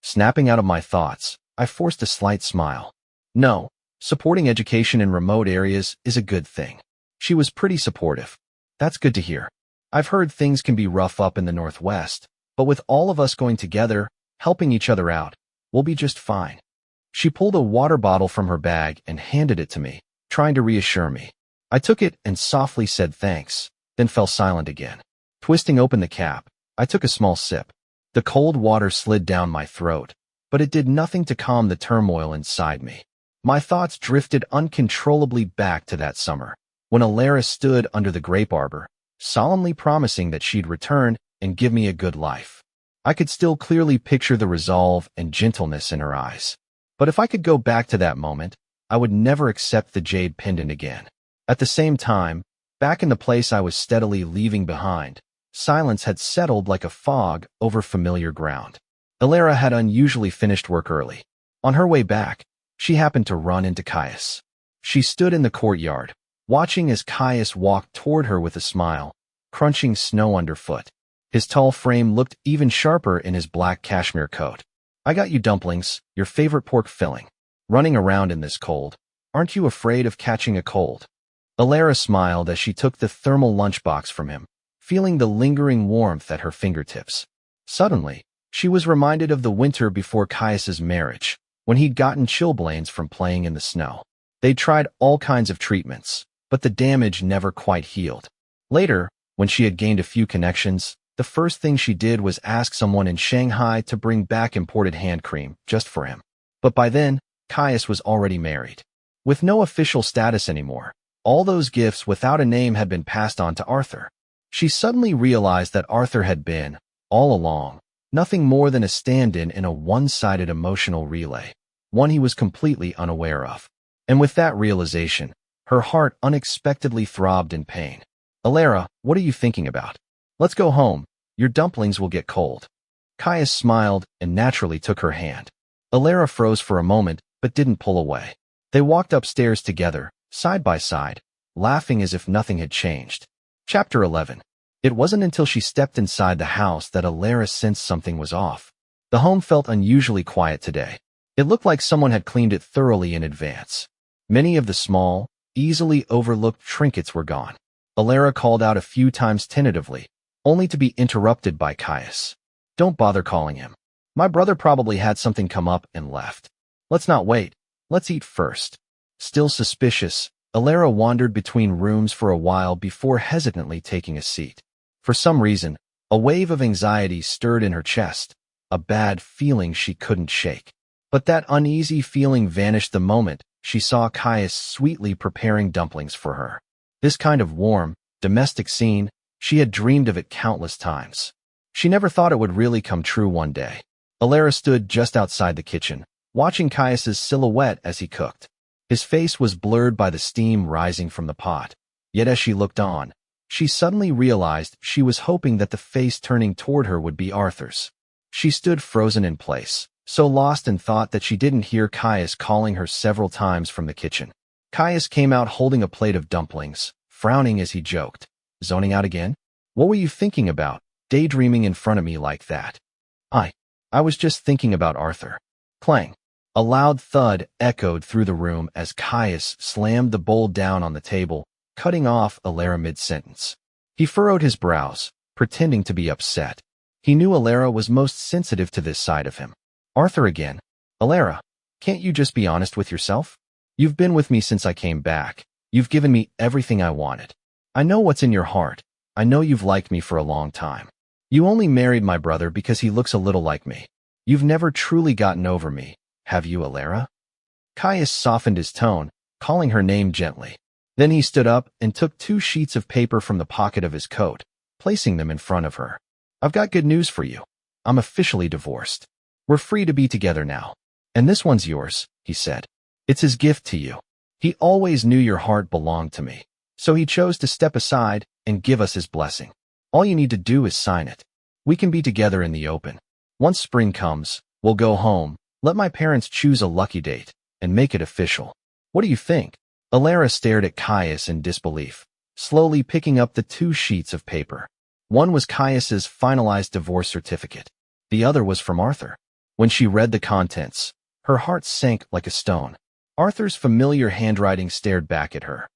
Snapping out of my thoughts, I forced a slight smile. No, supporting education in remote areas is a good thing. She was pretty supportive. That's good to hear. I've heard things can be rough up in the Northwest, but with all of us going together, helping each other out, we'll be just fine. She pulled a water bottle from her bag and handed it to me, trying to reassure me. I took it and softly said thanks, then fell silent again. Twisting open the cap, I took a small sip. The cold water slid down my throat, but it did nothing to calm the turmoil inside me. My thoughts drifted uncontrollably back to that summer, when Alara stood under the grape arbor, solemnly promising that she'd return and give me a good life. I could still clearly picture the resolve and gentleness in her eyes. But if I could go back to that moment, I would never accept the jade pendant again. At the same time, back in the place I was steadily leaving behind, silence had settled like a fog over familiar ground. Alara had unusually finished work early. On her way back, she happened to run into Caius. She stood in the courtyard, watching as Caius walked toward her with a smile, crunching snow underfoot. His tall frame looked even sharper in his black cashmere coat. I got you dumplings, your favorite pork filling. Running around in this cold, aren't you afraid of catching a cold? Alara smiled as she took the thermal lunchbox from him, feeling the lingering warmth at her fingertips. Suddenly, she was reminded of the winter before Caius's marriage, when he'd gotten chilblains from playing in the snow. They'd tried all kinds of treatments, but the damage never quite healed. Later, when she had gained a few connections, the first thing she did was ask someone in Shanghai to bring back imported hand cream just for him. But by then, Caius was already married. With no official status anymore, all those gifts without a name had been passed on to Arthur. She suddenly realized that Arthur had been, all along, nothing more than a stand-in in a one-sided emotional relay, one he was completely unaware of. And with that realization, her heart unexpectedly throbbed in pain. Alara, what are you thinking about? Let's go home. Your dumplings will get cold. Caius smiled and naturally took her hand. Alara froze for a moment, but didn't pull away. They walked upstairs together, side by side, laughing as if nothing had changed. Chapter 11. It wasn't until she stepped inside the house that Alara sensed something was off. The home felt unusually quiet today. It looked like someone had cleaned it thoroughly in advance. Many of the small, easily overlooked trinkets were gone. Alara called out a few times tentatively, only to be interrupted by Caius. Don't bother calling him. My brother probably had something come up and left. Let's not wait. Let's eat first. Still suspicious, Alara wandered between rooms for a while before hesitantly taking a seat. For some reason, a wave of anxiety stirred in her chest, a bad feeling she couldn't shake. But that uneasy feeling vanished the moment she saw Caius sweetly preparing dumplings for her. This kind of warm, domestic scene, she had dreamed of it countless times. She never thought it would really come true one day. Alara stood just outside the kitchen, watching Caius's silhouette as he cooked. His face was blurred by the steam rising from the pot. Yet as she looked on, she suddenly realized she was hoping that the face turning toward her would be Arthur's. She stood frozen in place, so lost in thought that she didn't hear Caius calling her several times from the kitchen. Caius came out holding a plate of dumplings, frowning as he joked. Zoning out again? What were you thinking about, daydreaming in front of me like that? I was just thinking about Arthur. Clang. A loud thud echoed through the room as Caius slammed the bowl down on the table, cutting off Alara mid-sentence. He furrowed his brows, pretending to be upset. He knew Alara was most sensitive to this side of him. Arthur again. Alara, can't you just be honest with yourself? You've been with me since I came back. You've given me everything I wanted. I know what's in your heart. I know you've liked me for a long time. You only married my brother because he looks a little like me. You've never truly gotten over me, have you, Alara? Caius softened his tone, calling her name gently. Then he stood up and took 2 sheets of paper from the pocket of his coat, placing them in front of her. I've got good news for you. I'm officially divorced. We're free to be together now. And this one's yours, he said. It's his gift to you. He always knew your heart belonged to me, so he chose to step aside and give us his blessing. All you need to do is sign it. We can be together in the open. Once spring comes, we'll go home, let my parents choose a lucky date, and make it official. What do you think? Alara stared at Caius in disbelief, slowly picking up the 2 sheets of paper. One was Caius's finalized divorce certificate. The other was from Arthur. When she read the contents, her heart sank like a stone. Arthur's familiar handwriting stared back at her.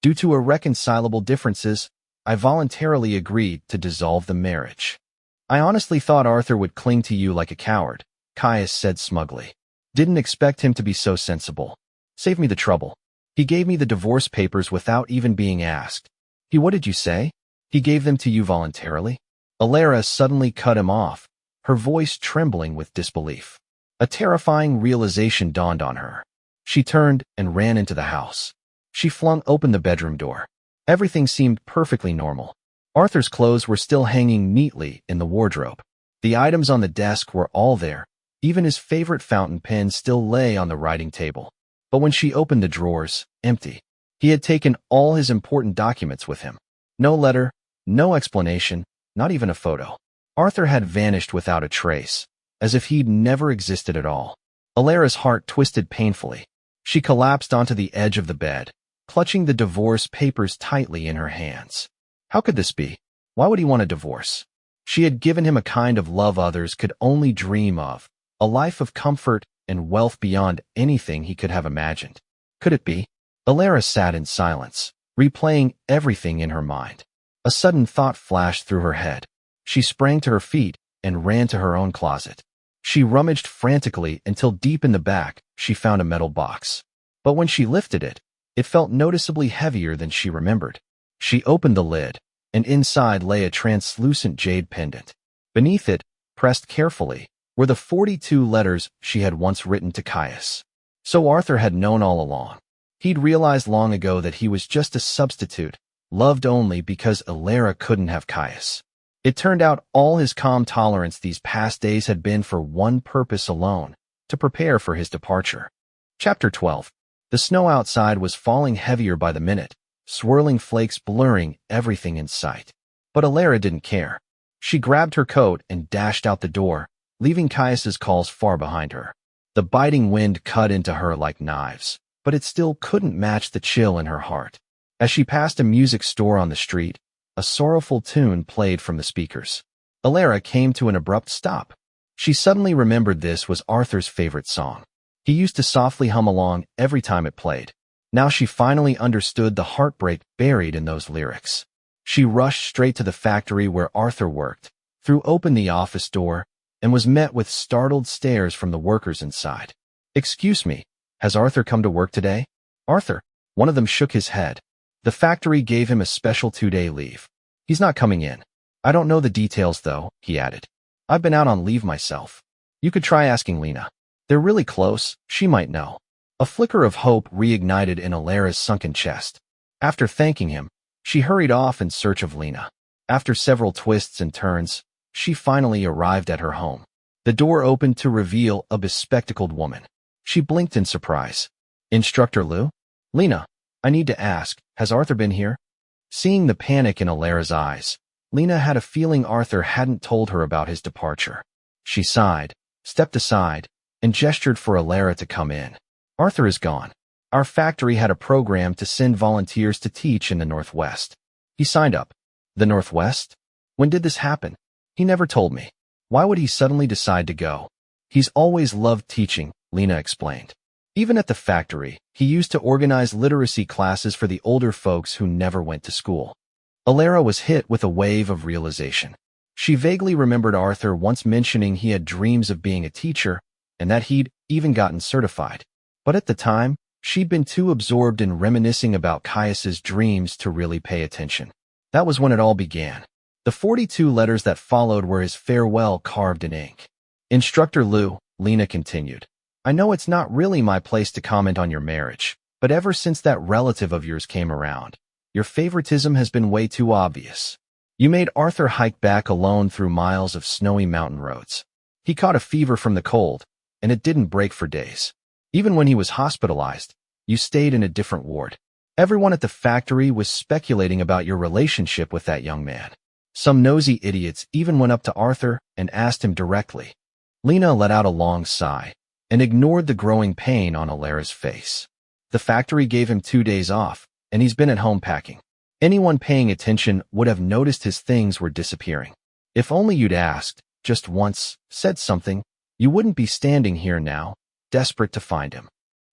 Due to irreconcilable differences, I voluntarily agreed to dissolve the marriage. I honestly thought Arthur would cling to you like a coward, Caius said smugly. Didn't expect him to be so sensible. Save me the trouble. He gave me the divorce papers without even being asked. What did you say? He gave them to you voluntarily? Alara suddenly cut him off, her voice trembling with disbelief. A terrifying realization dawned on her. She turned and ran into the house. She flung open the bedroom door. Everything seemed perfectly normal. Arthur's clothes were still hanging neatly in the wardrobe. The items on the desk were all there. Even his favorite fountain pen still lay on the writing table. But when she opened the drawers, empty. He had taken all his important documents with him. No letter, no explanation, not even a photo. Arthur had vanished without a trace, as if he'd never existed at all. Alara's heart twisted painfully. She collapsed onto the edge of the bed, clutching the divorce papers tightly in her hands. How could this be? Why would he want a divorce? She had given him a kind of love others could only dream of, a life of comfort and wealth beyond anything he could have imagined. Could it be? Alara sat in silence, replaying everything in her mind. A sudden thought flashed through her head. She sprang to her feet and ran to her own closet. She rummaged frantically until deep in the back she found a metal box. But when she lifted it, it felt noticeably heavier than she remembered. She opened the lid, and inside lay a translucent jade pendant. Beneath it, pressed carefully, were the 42 letters she had once written to Caius. So Arthur had known all along. He'd realized long ago that he was just a substitute, loved only because Alara couldn't have Caius. It turned out all his calm tolerance these past days had been for one purpose alone, to prepare for his departure. Chapter 12. The snow outside was falling heavier by the minute, swirling flakes blurring everything in sight. But Alara didn't care. She grabbed her coat and dashed out the door, leaving Caius's calls far behind her. The biting wind cut into her like knives, but it still couldn't match the chill in her heart. As she passed a music store on the street, a sorrowful tune played from the speakers. Alara came to an abrupt stop. She suddenly remembered this was Arthur's favorite song. He used to softly hum along every time it played. Now she finally understood the heartbreak buried in those lyrics. She rushed straight to the factory where Arthur worked, threw open the office door, and was met with startled stares from the workers inside. "Excuse me, has Arthur come to work today?" "Arthur?" One of them shook his head. The factory gave him a special 2-day leave. "He's not coming in." "I don't know the details, though," he added. "I've been out on leave myself. You could try asking Lena. They're really close, she might know." A flicker of hope reignited in Alara's sunken chest. After thanking him, she hurried off in search of Lena. After several twists and turns, she finally arrived at her home. The door opened to reveal a bespectacled woman. She blinked in surprise. Instructor Lou? Lena, I need to ask, has Arthur been here? Seeing the panic in Alara's eyes, Lena had a feeling Arthur hadn't told her about his departure. She sighed, stepped aside, and gestured for Alara to come in. Arthur is gone. Our factory had a program to send volunteers to teach in the Northwest. He signed up. The Northwest? When did this happen? He never told me. Why would he suddenly decide to go? He's always loved teaching, Lena explained. Even at the factory, he used to organize literacy classes for the older folks who never went to school. Alara was hit with a wave of realization. She vaguely remembered Arthur once mentioning he had dreams of being a teacher and that he'd even gotten certified. But at the time, she'd been too absorbed in reminiscing about Caius's dreams to really pay attention. That was when it all began. The 42 letters that followed were his farewell carved in ink. Instructor Lou, Lena continued. I know it's not really my place to comment on your marriage, but ever since that relative of yours came around, your favoritism has been way too obvious. You made Arthur hike back alone through miles of snowy mountain roads. He caught a fever from the cold, and it didn't break for days. Even when he was hospitalized, you stayed in a different ward. Everyone at the factory was speculating about your relationship with that young man. Some nosy idiots even went up to Arthur and asked him directly. Lena let out a long sigh and ignored the growing pain on Alara's face. The factory gave him 2 days off, and he's been at home packing. Anyone paying attention would have noticed his things were disappearing. If only you'd asked, just once, said something, you wouldn't be standing here now, desperate to find him.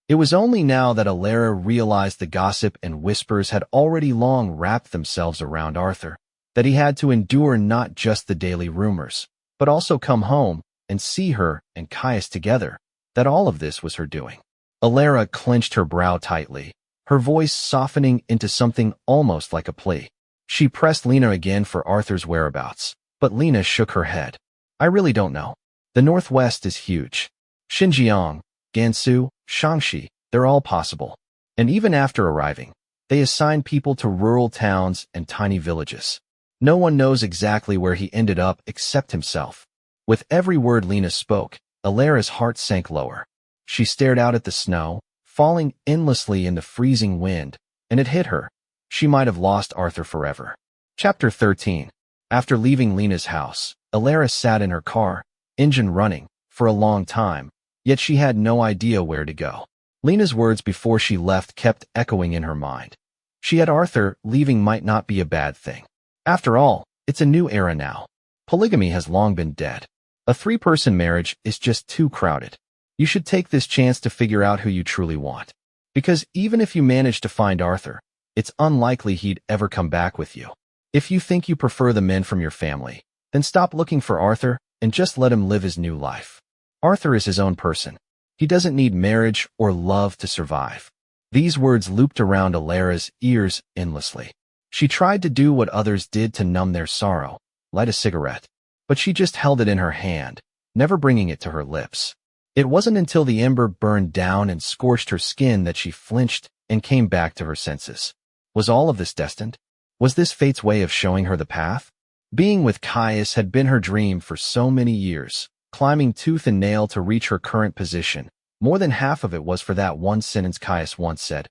It was only now that Alara realized the gossip and whispers had already long wrapped themselves around Arthur, that he had to endure not just the daily rumors, but also come home and see her and Caius together, that all of this was her doing. Alara clenched her brow tightly, her voice softening into something almost like a plea. She pressed Lena again for Arthur's whereabouts, but Lena shook her head. I really don't know. The Northwest is huge. Xinjiang, Gansu, Shaanxi, they're all possible. And even after arriving, they assign people to rural towns and tiny villages. No one knows exactly where he ended up except himself. With every word Lena spoke, Alara's heart sank lower. She stared out at the snow, falling endlessly in the freezing wind, and it hit her. She might have lost Arthur forever. Chapter 13. After leaving Lena's house, Alara sat in her car, engine running, for a long time, yet she had no idea where to go. Lena's words before she left kept echoing in her mind. She had Arthur, leaving might not be a bad thing. After all, it's a new era now. Polygamy has long been dead. A 3-person marriage is just too crowded. You should take this chance to figure out who you truly want. Because even if you manage to find Arthur, it's unlikely he'd ever come back with you. If you think you prefer the men from your family, then stop looking for Arthur and just let him live his new life. Arthur is his own person. He doesn't need marriage or love to survive. These words looped around Alara's ears endlessly. She tried to do what others did to numb their sorrow, light a cigarette. But she just held it in her hand, never bringing it to her lips. It wasn't until the ember burned down and scorched her skin that she flinched and came back to her senses. Was all of this destined? Was this fate's way of showing her the path? Being with Caius had been her dream for so many years, climbing tooth and nail to reach her current position. More than half of it was for that one sentence Caius once said.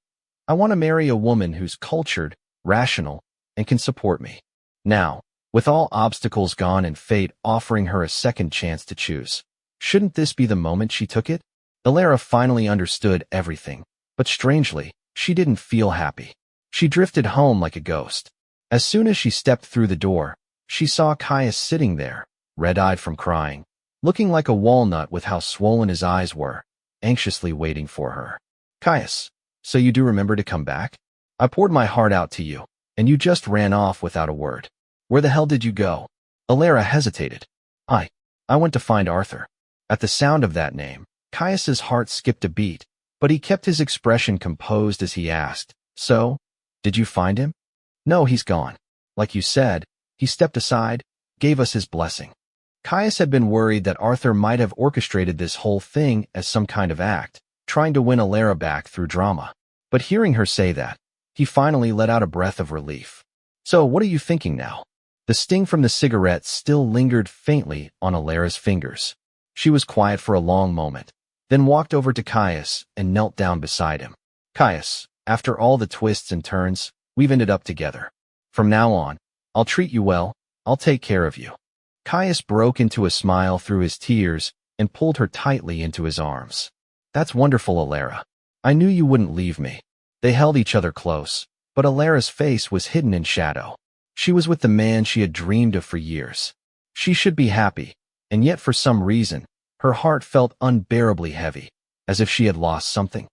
I want to marry a woman who's cultured, rational, and can support me. Now, with all obstacles gone and fate offering her a second chance to choose, shouldn't this be the moment she took it? Alara finally understood everything, but strangely, she didn't feel happy. She drifted home like a ghost. As soon as she stepped through the door, she saw Caius sitting there, red-eyed from crying, looking like a walnut with how swollen his eyes were, anxiously waiting for her. Caius, so you do remember to come back? I poured my heart out to you, and you just ran off without a word. Where the hell did you go? Alara hesitated. I went to find Arthur. At the sound of that name, Caius's heart skipped a beat, but he kept his expression composed as he asked, So, did you find him? No, he's gone. Like you said, he stepped aside, gave us his blessing. Caius had been worried that Arthur might have orchestrated this whole thing as some kind of act, trying to win Alara back through drama. But hearing her say that, He finally let out a breath of relief. So, what are you thinking now? The sting from the cigarette still lingered faintly on Alara's fingers. She was quiet for a long moment, then walked over to Caius and knelt down beside him. Caius, after all the twists and turns, we've ended up together. From now on, I'll treat you well, I'll take care of you. Caius broke into a smile through his tears and pulled her tightly into his arms. That's wonderful, Alara. I knew you wouldn't leave me. They held each other close, but Alara's face was hidden in shadow. She was with the man she had dreamed of for years. She should be happy, and yet for some reason, her heart felt unbearably heavy, as if she had lost something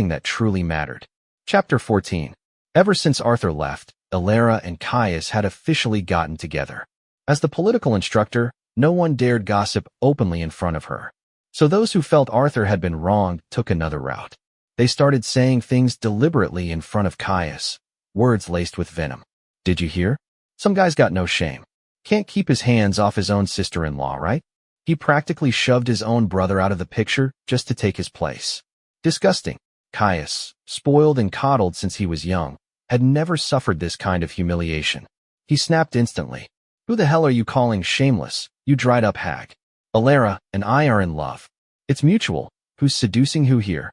that truly mattered. Chapter 14. Ever since Arthur left, Alara and Caius had officially gotten together. As the political instructor, no one dared gossip openly in front of her. So those who felt Arthur had been wronged took another route. They started saying things deliberately in front of Caius, words laced with venom. Did you hear? Some guy's got no shame. Can't keep his hands off his own sister-in-law, right? He practically shoved his own brother out of the picture just to take his place. Disgusting. Caius, spoiled and coddled since he was young, had never suffered this kind of humiliation. He snapped instantly. Who the hell are you calling shameless, you dried-up hag? Alara and I are in love. It's mutual. Who's seducing who here?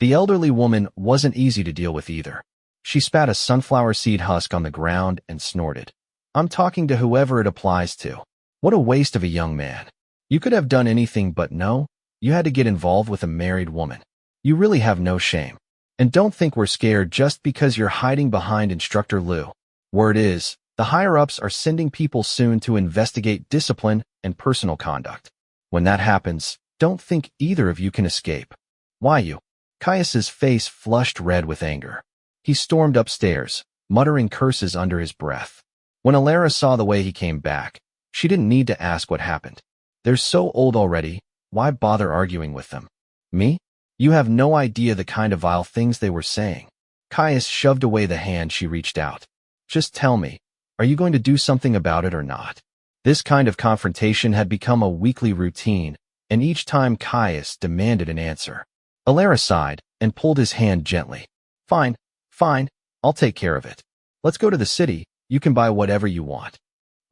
The elderly woman wasn't easy to deal with either. She spat a sunflower seed husk on the ground and snorted. I'm talking to whoever it applies to. What a waste of a young man. You could have done anything but no, you had to get involved with a married woman. You really have no shame. And don't think we're scared just because you're hiding behind Instructor Lou. Word is, the higher-ups are sending people soon to investigate discipline and personal conduct. When that happens, don't think either of you can escape. Why you? Caius's face flushed red with anger. He stormed upstairs, muttering curses under his breath. When Alara saw the way he came back, she didn't need to ask what happened. They're so old already, why bother arguing with them? Me? You have no idea the kind of vile things they were saying. Caius shoved away the hand she reached out. Just tell me, are you going to do something about it or not? This kind of confrontation had become a weekly routine, and each time Caius demanded an answer. Alara sighed and pulled his hand gently. Fine, I'll take care of it. Let's go to the city, you can buy whatever you want.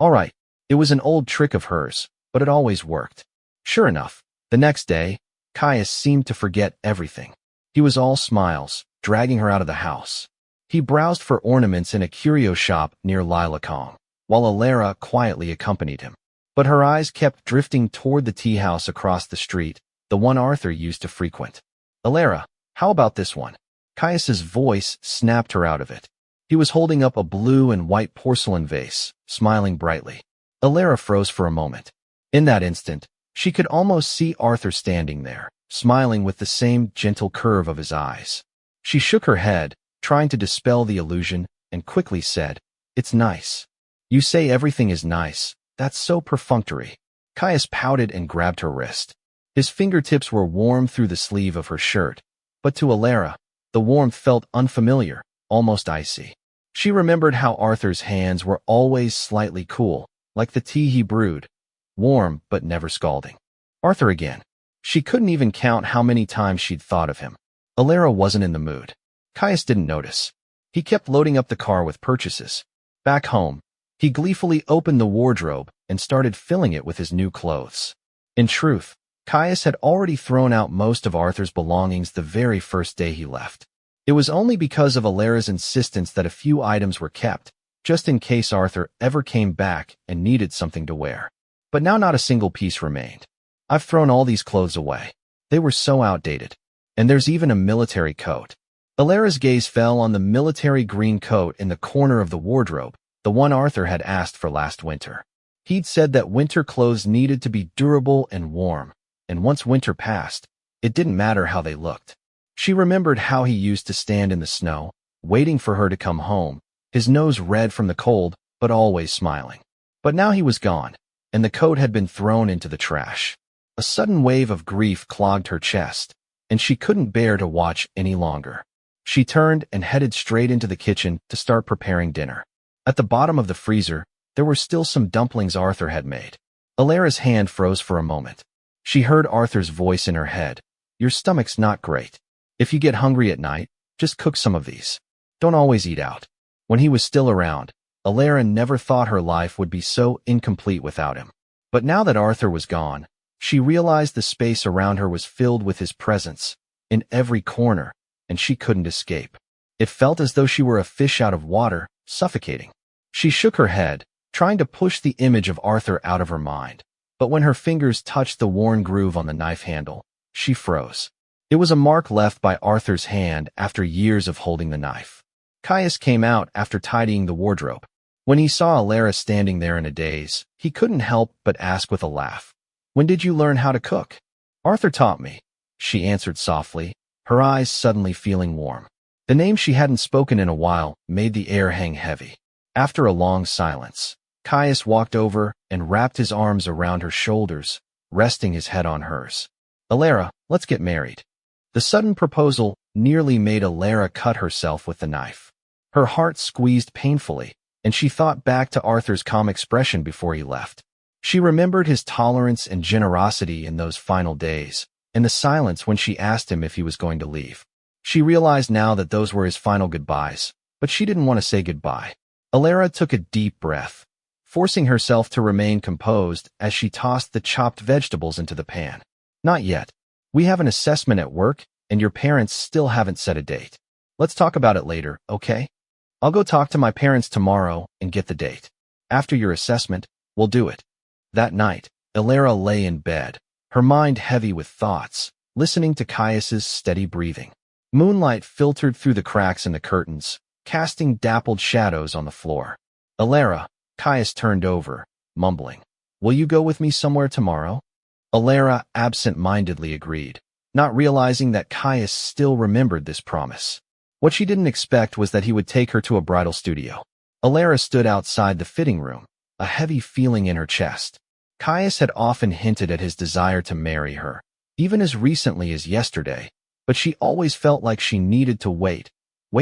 All right, it was an old trick of hers, but it always worked. Sure enough, the next day, Caius seemed to forget everything. He was all smiles, dragging her out of the house. He browsed for ornaments in a curio shop near Lilacong, while Alara quietly accompanied him. But her eyes kept drifting toward the tea house across the street, the one Arthur used to frequent. Alara, how about this one? Caius's voice snapped her out of it. He was holding up a blue and white porcelain vase, smiling brightly. Alara froze for a moment. In that instant, she could almost see Arthur standing there, smiling with the same gentle curve of his eyes. She shook her head, trying to dispel the illusion, and quickly said, It's nice. You say everything is nice. That's so perfunctory. Caius pouted and grabbed her wrist. His fingertips were warm through the sleeve of her shirt, but to Alara, the warmth felt unfamiliar, almost icy. She remembered how Arthur's hands were always slightly cool, like the tea he brewed, warm but never scalding. Arthur again. She couldn't even count how many times she'd thought of him. Alara wasn't in the mood. Caius didn't notice. He kept loading up the car with purchases. Back home, he gleefully opened the wardrobe and started filling it with his new clothes. In truth, Caius had already thrown out most of Arthur's belongings the very first day he left. It was only because of Alara's insistence that a few items were kept, just in case Arthur ever came back and needed something to wear. But now not a single piece remained. I've thrown all these clothes away. They were so outdated. And there's even a military coat. Alara's gaze fell on the military green coat in the corner of the wardrobe, the one Arthur had asked for last winter. He'd said that winter clothes needed to be durable and warm, and once winter passed, it didn't matter how they looked. She remembered how he used to stand in the snow, waiting for her to come home, his nose red from the cold, but always smiling. But now he was gone, and the coat had been thrown into the trash. A sudden wave of grief clogged her chest, and she couldn't bear to watch any longer. She turned and headed straight into the kitchen to start preparing dinner. At the bottom of the freezer, there were still some dumplings Arthur had made. Alara's hand froze for a moment. She heard Arthur's voice in her head. Your stomach's not great. If you get hungry at night, just cook some of these. don't always eat out. When he was still around, Alara never thought her life would be so incomplete without him. But now that Arthur was gone, she realized the space around her was filled with his presence, in every corner, and she couldn't escape. It felt as though she were a fish out of water, suffocating. She shook her head, trying to push the image of Arthur out of her mind. But when her fingers touched the worn groove on the knife handle, she froze. It was a mark left by Arthur's hand after years of holding the knife. Caius came out after tidying the wardrobe. When he saw Alara standing there in a daze, he couldn't help but ask with a laugh, "When did you learn how to cook?" "Arthur taught me," she answered softly, her eyes suddenly feeling warm. The name she hadn't spoken in a while made the air hang heavy. After a long silence, Caius walked over and wrapped his arms around her shoulders, resting his head on hers. "Alara, let's get married." The sudden proposal nearly made Alara cut herself with the knife. Her heart squeezed painfully, and she thought back to Arthur's calm expression before he left. She remembered his tolerance and generosity in those final days, and the silence when she asked him if he was going to leave. She realized now that those were his final goodbyes, but she didn't want to say goodbye. Alara took a deep breath, forcing herself to remain composed as she tossed the chopped vegetables into the pan. "Not yet. We have an assessment at work, and your parents still haven't set a date. Let's talk about it later, okay? I'll go talk to my parents tomorrow and get the date. After your assessment, we'll do it." That night, Alara lay in bed, her mind heavy with thoughts, listening to Caius's steady breathing. Moonlight filtered through the cracks in the curtains, casting dappled shadows on the floor. "Alara," Caius turned over, mumbling, "will you go with me somewhere tomorrow?" Alara absent-mindedly agreed, not realizing that Caius still remembered this promise. What she didn't expect was that he would take her to a bridal studio. Alara stood outside the fitting room, a heavy feeling in her chest. Caius had often hinted at his desire to marry her, even as recently as yesterday, but she always felt like she needed to wait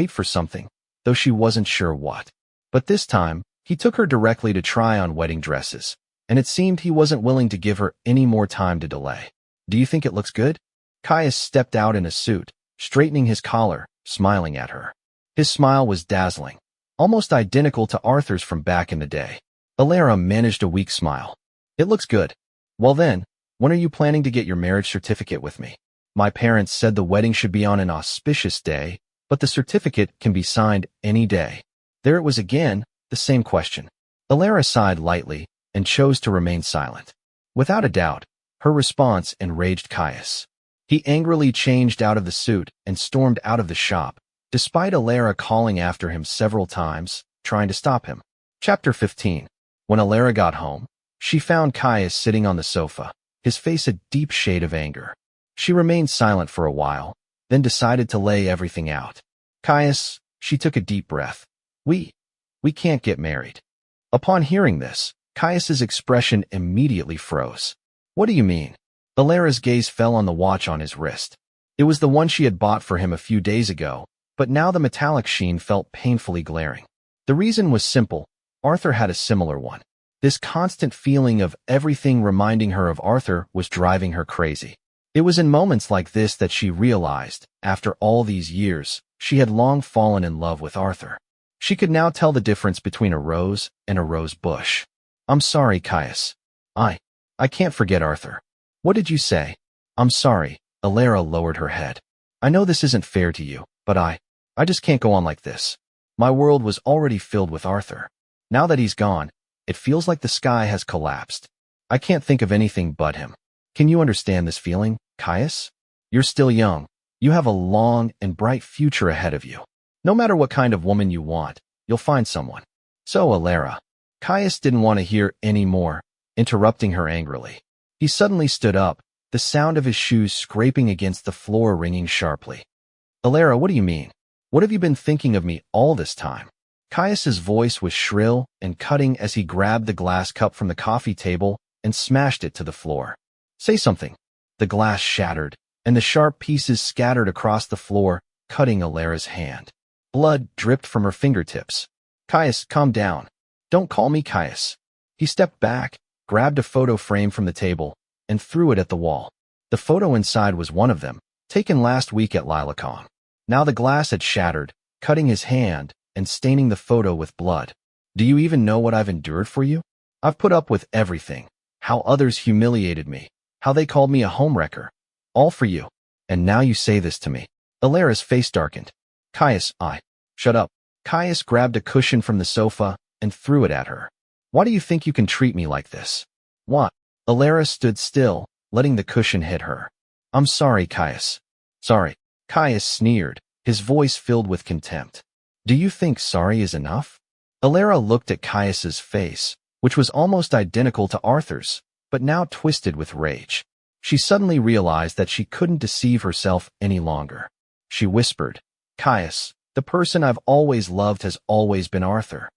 for something, though she wasn't sure what. But this time, he took her directly to try on wedding dresses, and it seemed he wasn't willing to give her any more time to delay. "Do you think it looks good?" Caius stepped out in a suit, straightening his collar, smiling at her. His smile was dazzling, almost identical to Arthur's from back in the day. Alara managed a weak smile. "It looks good. Well then, when are you planning to get your marriage certificate with me? My parents said the wedding should be on an auspicious day, but the certificate can be signed any day." There it was again, the same question. Alara sighed lightly and chose to remain silent. Without a doubt, her response enraged Caius. He angrily changed out of the suit and stormed out of the shop, despite Alara calling after him several times, trying to stop him. Chapter 15. When Alara got home, she found Caius sitting on the sofa, his face a deep shade of anger. She remained silent for a while, then decided to lay everything out. "Caius," she took a deep breath. We can't get married." Upon hearing this, Caius's expression immediately froze. "What do you mean?" Alara's gaze fell on the watch on his wrist. It was the one she had bought for him a few days ago, but now the metallic sheen felt painfully glaring. The reason was simple. Arthur had a similar one. This constant feeling of everything reminding her of Arthur was driving her crazy. It was in moments like this that she realized, after all these years, she had long fallen in love with Arthur. She could now tell the difference between a rose and a rose bush. "I'm sorry, Caius. I can't forget Arthur." "What did you say?" "I'm sorry." Alara lowered her head. "I know this isn't fair to you, but I just can't go on like this. My world was already filled with Arthur. Now that he's gone, it feels like the sky has collapsed. I can't think of anything but him. Can you understand this feeling, Caius? You're still young. You have a long and bright future ahead of you. No matter what kind of woman you want, you'll find someone." "So, Alara." Caius didn't want to hear any more, interrupting her angrily. He suddenly stood up, the sound of his shoes scraping against the floor ringing sharply. "Alara, what do you mean? What have you been thinking of me all this time?" Caius's voice was shrill and cutting as he grabbed the glass cup from the coffee table and smashed it to the floor. "Say something." The glass shattered, and the sharp pieces scattered across the floor, cutting Alara's hand. Blood dripped from her fingertips. "Caius, calm down. Don't call me Caius." He stepped back, grabbed a photo frame from the table, and threw it at the wall. The photo inside was one of them, taken last week at Lilacom. Now the glass had shattered, cutting his hand and staining the photo with blood. Do you even know what I've endured for you? I've put up with everything. How others humiliated me. How they called me a homewrecker. All for you. And now you say this to me. Alera's face darkened. Caius, Shut up. Caius grabbed a cushion from the sofa and threw it at her. Why do you think you can treat me like this? What? Alera stood still, letting the cushion hit her. I'm sorry, Caius. Sorry. Caius sneered, his voice filled with contempt. Do you think sorry is enough? Alera looked at Caius's face, which was almost identical to Arthur's, but now twisted with rage. She suddenly realized that she couldn't deceive herself any longer. She whispered, Caius, the person I've always loved has always been Arthur.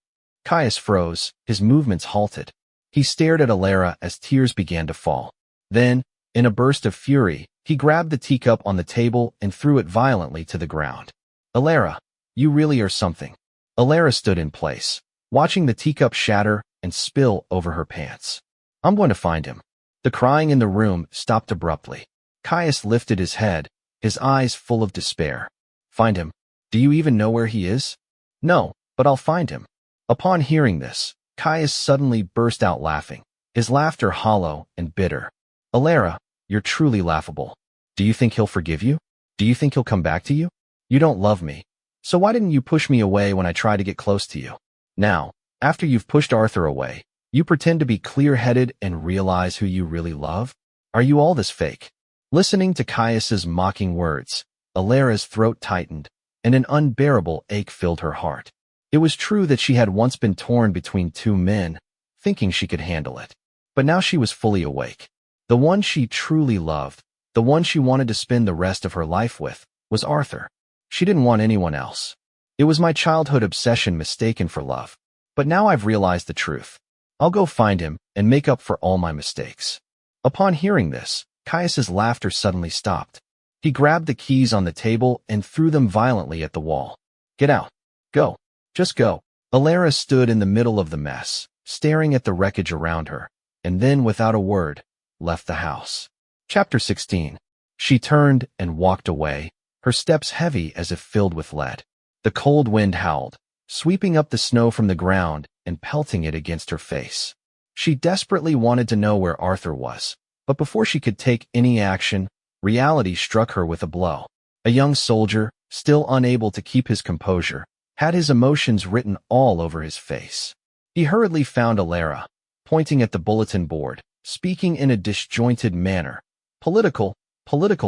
Caius froze, his movements halted. He stared at Alera as tears began to fall. Then, in a burst of fury, he grabbed the teacup on the table and threw it violently to the ground. Alera, you really are something. Alera stood in place, watching the teacup shatter and spill over her pants. I'm going to find him. The crying in the room stopped abruptly. Caius lifted his head, his eyes full of despair. Find him? Do you even know where he is? No, but I'll find him. Upon hearing this, Caius suddenly burst out laughing, his laughter hollow and bitter. Alera, you're truly laughable. Do you think he'll forgive you? Do you think he'll come back to you? You don't love me. So why didn't you push me away when I tried to get close to you? Now, after you've pushed Arthur away, you pretend to be clear-headed and realize who you really love? Are you all this fake? Listening to Caius's mocking words, Alera's throat tightened, and an unbearable ache filled her heart. It was true that she had once been torn between two men, thinking she could handle it. But now she was fully awake. The one she truly loved, the one she wanted to spend the rest of her life with, was Arthur. She didn't want anyone else. It was my childhood obsession mistaken for love. But now I've realized the truth. I'll go find him and make up for all my mistakes. Upon hearing this, Caius's laughter suddenly stopped. He grabbed the keys on the table and threw them violently at the wall. Get out. Go. Just go. Alera stood in the middle of the mess, staring at the wreckage around her, and then, without a word, left the house. Chapter 16. She turned and walked away, her steps heavy as if filled with lead. The cold wind howled, sweeping up the snow from the ground and pelting it against her face. She desperately wanted to know where Arthur was, but before she could take any action, reality struck her with a blow. A young soldier, still unable to keep his composure, had his emotions written all over his face. He hurriedly found Alera, pointing at the bulletin board, speaking in a disjointed manner. Political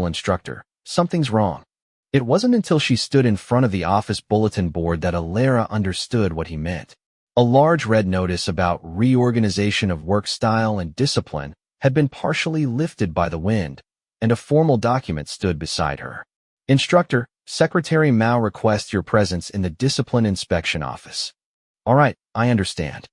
instructor, something's wrong. It wasn't until she stood in front of the office bulletin board that Alera understood what he meant. A large red notice about reorganization of work style and discipline had been partially lifted by the wind, and a formal document stood beside her. Instructor, Secretary Mao requests your presence in the Discipline Inspection Office. All right, I understand.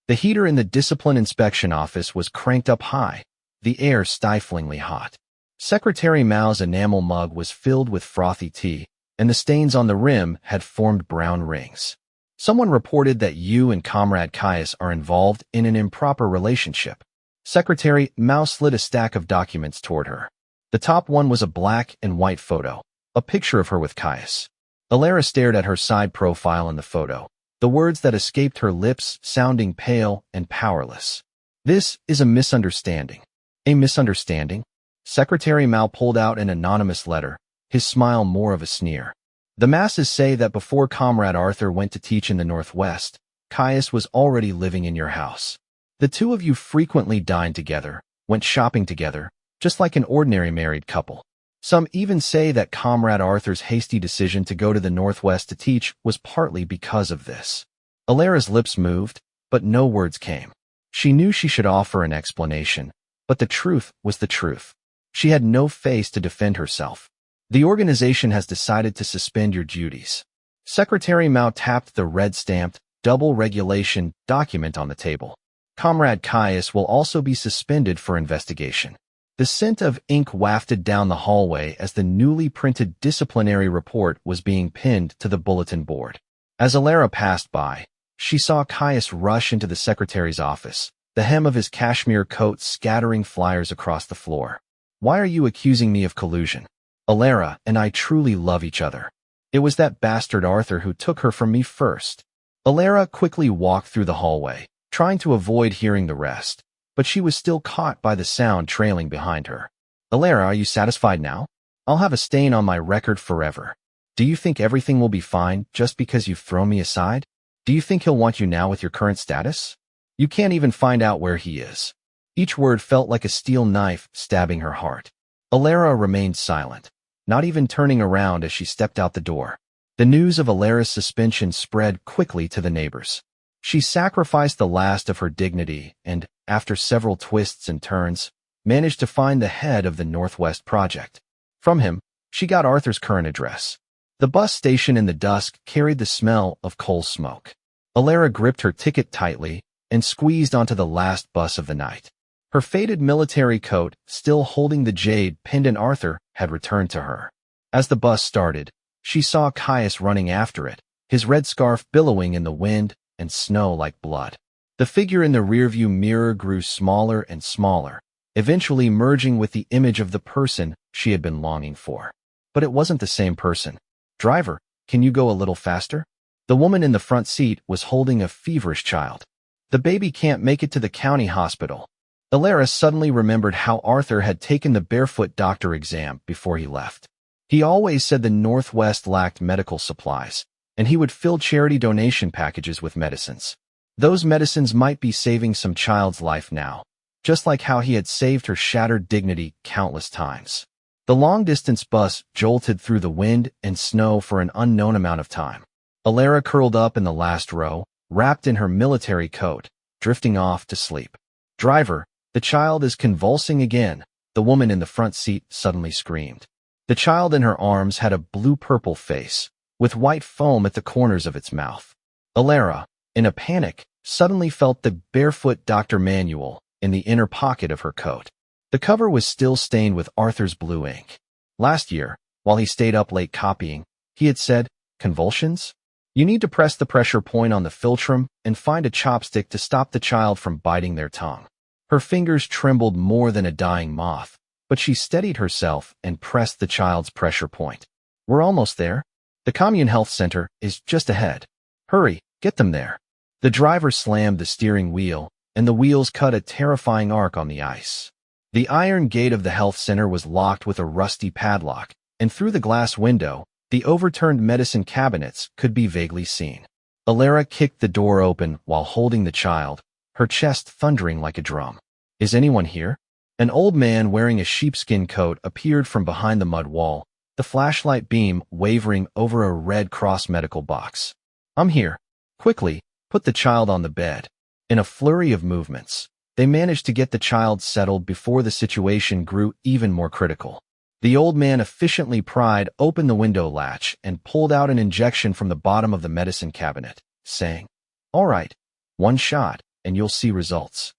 The heater in the Discipline Inspection Office was cranked up high, the air stiflingly hot. Secretary Mao's enamel mug was filled with frothy tea, and the stains on the rim had formed brown rings. Someone reported that you and Comrade Caius are involved in an improper relationship. Secretary Mao slid a stack of documents toward her. The top one was a black and white photo, a picture of her with Caius. Alera stared at her side profile in the photo, the words that escaped her lips sounding pale and powerless. This is a misunderstanding. A misunderstanding? Secretary Mao pulled out an anonymous letter, his smile more of a sneer. The masses say that before Comrade Arthur went to teach in the Northwest, Caius was already living in your house. The two of you frequently dined together, went shopping together, just like an ordinary married couple. Some even say that Comrade Arthur's hasty decision to go to the Northwest to teach was partly because of this. Alera's lips moved, but no words came. She knew she should offer an explanation, but the truth was the truth. She had no face to defend herself. The organization has decided to suspend your duties. Secretary Mao tapped the red-stamped, double regulation document on the table. Comrade Caius will also be suspended for investigation. The scent of ink wafted down the hallway as the newly printed disciplinary report was being pinned to the bulletin board. As Alera passed by, she saw Caius rush into the secretary's office, the hem of his cashmere coat scattering flyers across the floor. Why are you accusing me of collusion? Alera and I truly love each other. It was that bastard Arthur who took her from me first. Alara quickly walked through the hallway, trying to avoid hearing the rest, but she was still caught by the sound trailing behind her. Alara, are you satisfied now? I'll have a stain on my record forever. Do you think everything will be fine just because you've thrown me aside? Do you think he'll want you now with your current status? You can't even find out where he is. Each word felt like a steel knife stabbing her heart. Alara remained silent, not even turning around as she stepped out the door. The news of Alara's suspension spread quickly to the neighbors. She sacrificed the last of her dignity and, after several twists and turns, managed to find the head of the Northwest Project. From him, she got Arthur's current address. The bus station in the dusk carried the smell of coal smoke. Alara gripped her ticket tightly and squeezed onto the last bus of the night. Her faded military coat, still holding the jade pendant Arthur had returned to her. As the bus started, she saw Caius running after it, his red scarf billowing in the wind and snow like blood. The figure in the rearview mirror grew smaller and smaller, eventually merging with the image of the person she had been longing for. But it wasn't the same person. Driver, can you go a little faster? The woman in the front seat was holding a feverish child. The baby can't make it to the county hospital. Alara suddenly remembered how Arthur had taken the barefoot doctor exam before he left. He always said the Northwest lacked medical supplies, and he would fill charity donation packages with medicines. Those medicines might be saving some child's life now, just like how he had saved her shattered dignity countless times. The long-distance bus jolted through the wind and snow for an unknown amount of time. Alara curled up in the last row, wrapped in her military coat, drifting off to sleep. Driver, the child is convulsing again, the woman in the front seat suddenly screamed. The child in her arms had a blue-purple face, with white foam at the corners of its mouth. Alara, in a panic, suddenly felt the barefoot Dr. manual in the inner pocket of her coat. The cover was still stained with Arthur's blue ink. Last year, while he stayed up late copying, he had said, "Convulsions? You need to press the pressure point on the philtrum and find a chopstick to stop the child from biting their tongue." Her fingers trembled more than a dying moth, but she steadied herself and pressed the child's pressure point. "We're almost there. The Commune Health Center is just ahead. Hurry, get them there." The driver slammed the steering wheel, and the wheels cut a terrifying arc on the ice. The iron gate of the health center was locked with a rusty padlock, and through the glass window, the overturned medicine cabinets could be vaguely seen. Alara kicked the door open while holding the child, her chest thundering like a drum. "Is anyone here?" An old man wearing a sheepskin coat appeared from behind the mud wall, the flashlight beam wavering over a Red Cross medical box. "I'm here. Quickly, put the child on the bed." In a flurry of movements, they managed to get the child settled before the situation grew even more critical. The old man efficiently pried open the window latch and pulled out an injection from the bottom of the medicine cabinet, saying, "All right, one shot, and you'll see results."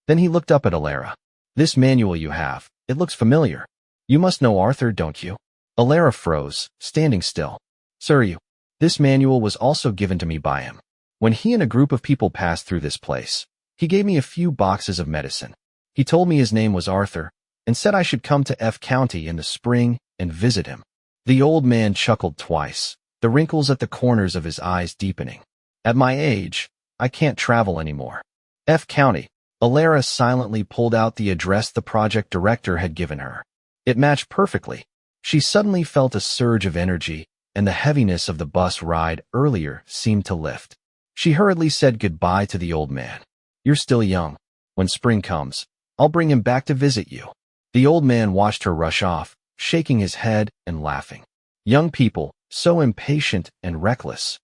Then he looked up at Alara. "This manual you have, it looks familiar. You must know Arthur, don't you?" Alara froze, standing still. "Sir, this manual was also given to me by him. When he and a group of people passed through this place, he gave me a few boxes of medicine. He told me his name was Arthur, and said I should come to F County in the spring and visit him." The old man chuckled twice, the wrinkles at the corners of his eyes deepening. "At my age, I can't travel anymore." F County. Alara silently pulled out the address the project director had given her. It matched perfectly. She suddenly felt a surge of energy, and the heaviness of the bus ride earlier seemed to lift. She hurriedly said goodbye to the old man. "You're still young. When spring comes, I'll bring him back to visit you." The old man watched her rush off, shaking his head and laughing. Young people, so impatient and reckless.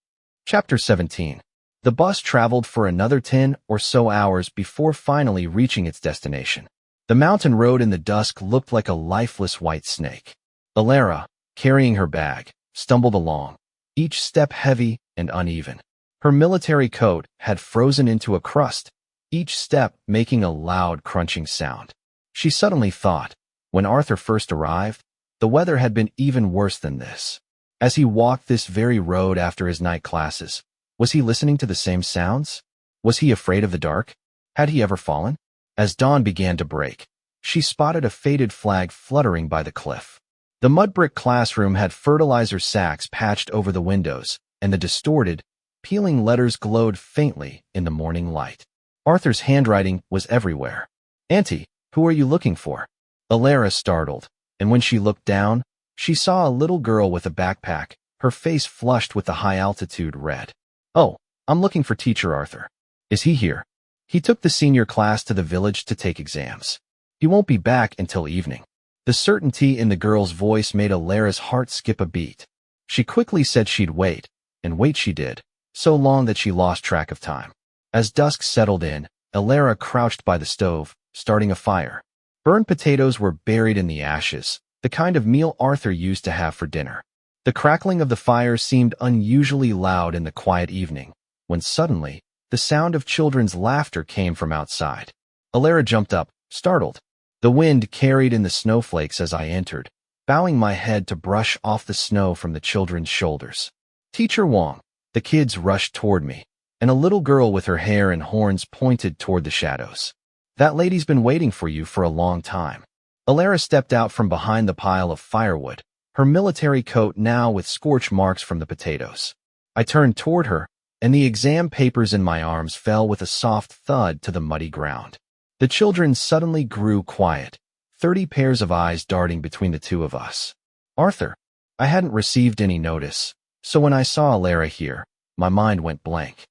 Chapter 17. The bus traveled for another 10 or so hours before finally reaching its destination. The mountain road in the dusk looked like a lifeless white snake. Alara, carrying her bag, stumbled along, each step heavy and uneven. Her military coat had frozen into a crust, each step making a loud crunching sound. She suddenly thought, when Arthur first arrived, the weather had been even worse than this. As he walked this very road after his night classes, was he listening to the same sounds? Was he afraid of the dark? Had he ever fallen? As dawn began to break, she spotted a faded flag fluttering by the cliff. The mud brick classroom had fertilizer sacks patched over the windows, and the distorted, peeling letters glowed faintly in the morning light. Arthur's handwriting was everywhere. "Auntie, who are you looking for?" Alara startled, and when she looked down, she saw a little girl with a backpack, her face flushed with the high-altitude red. "Oh, I'm looking for Teacher Arthur. Is he here?" "He took the senior class to the village to take exams. He won't be back until evening." The certainty in the girl's voice made Alara's heart skip a beat. She quickly said she'd wait, and wait she did, so long that she lost track of time. As dusk settled in, Alara crouched by the stove, starting a fire. Burned potatoes were buried in the ashes, the kind of meal Arthur used to have for dinner. The crackling of the fire seemed unusually loud in the quiet evening, when suddenly, the sound of children's laughter came from outside. Alara jumped up, startled. The wind carried in the snowflakes as I entered, bowing my head to brush off the snow from the children's shoulders. "Teacher Wong." The kids rushed toward me, and a little girl with her hair and horns pointed toward the shadows. "That lady's been waiting for you for a long time." Alara stepped out from behind the pile of firewood, her military coat now with scorch marks from the potatoes. I turned toward her, and the exam papers in my arms fell with a soft thud to the muddy ground. The children suddenly grew quiet, 30 pairs of eyes darting between the two of us. "Arthur." I hadn't received any notice, so when I saw Alara here, my mind went blank.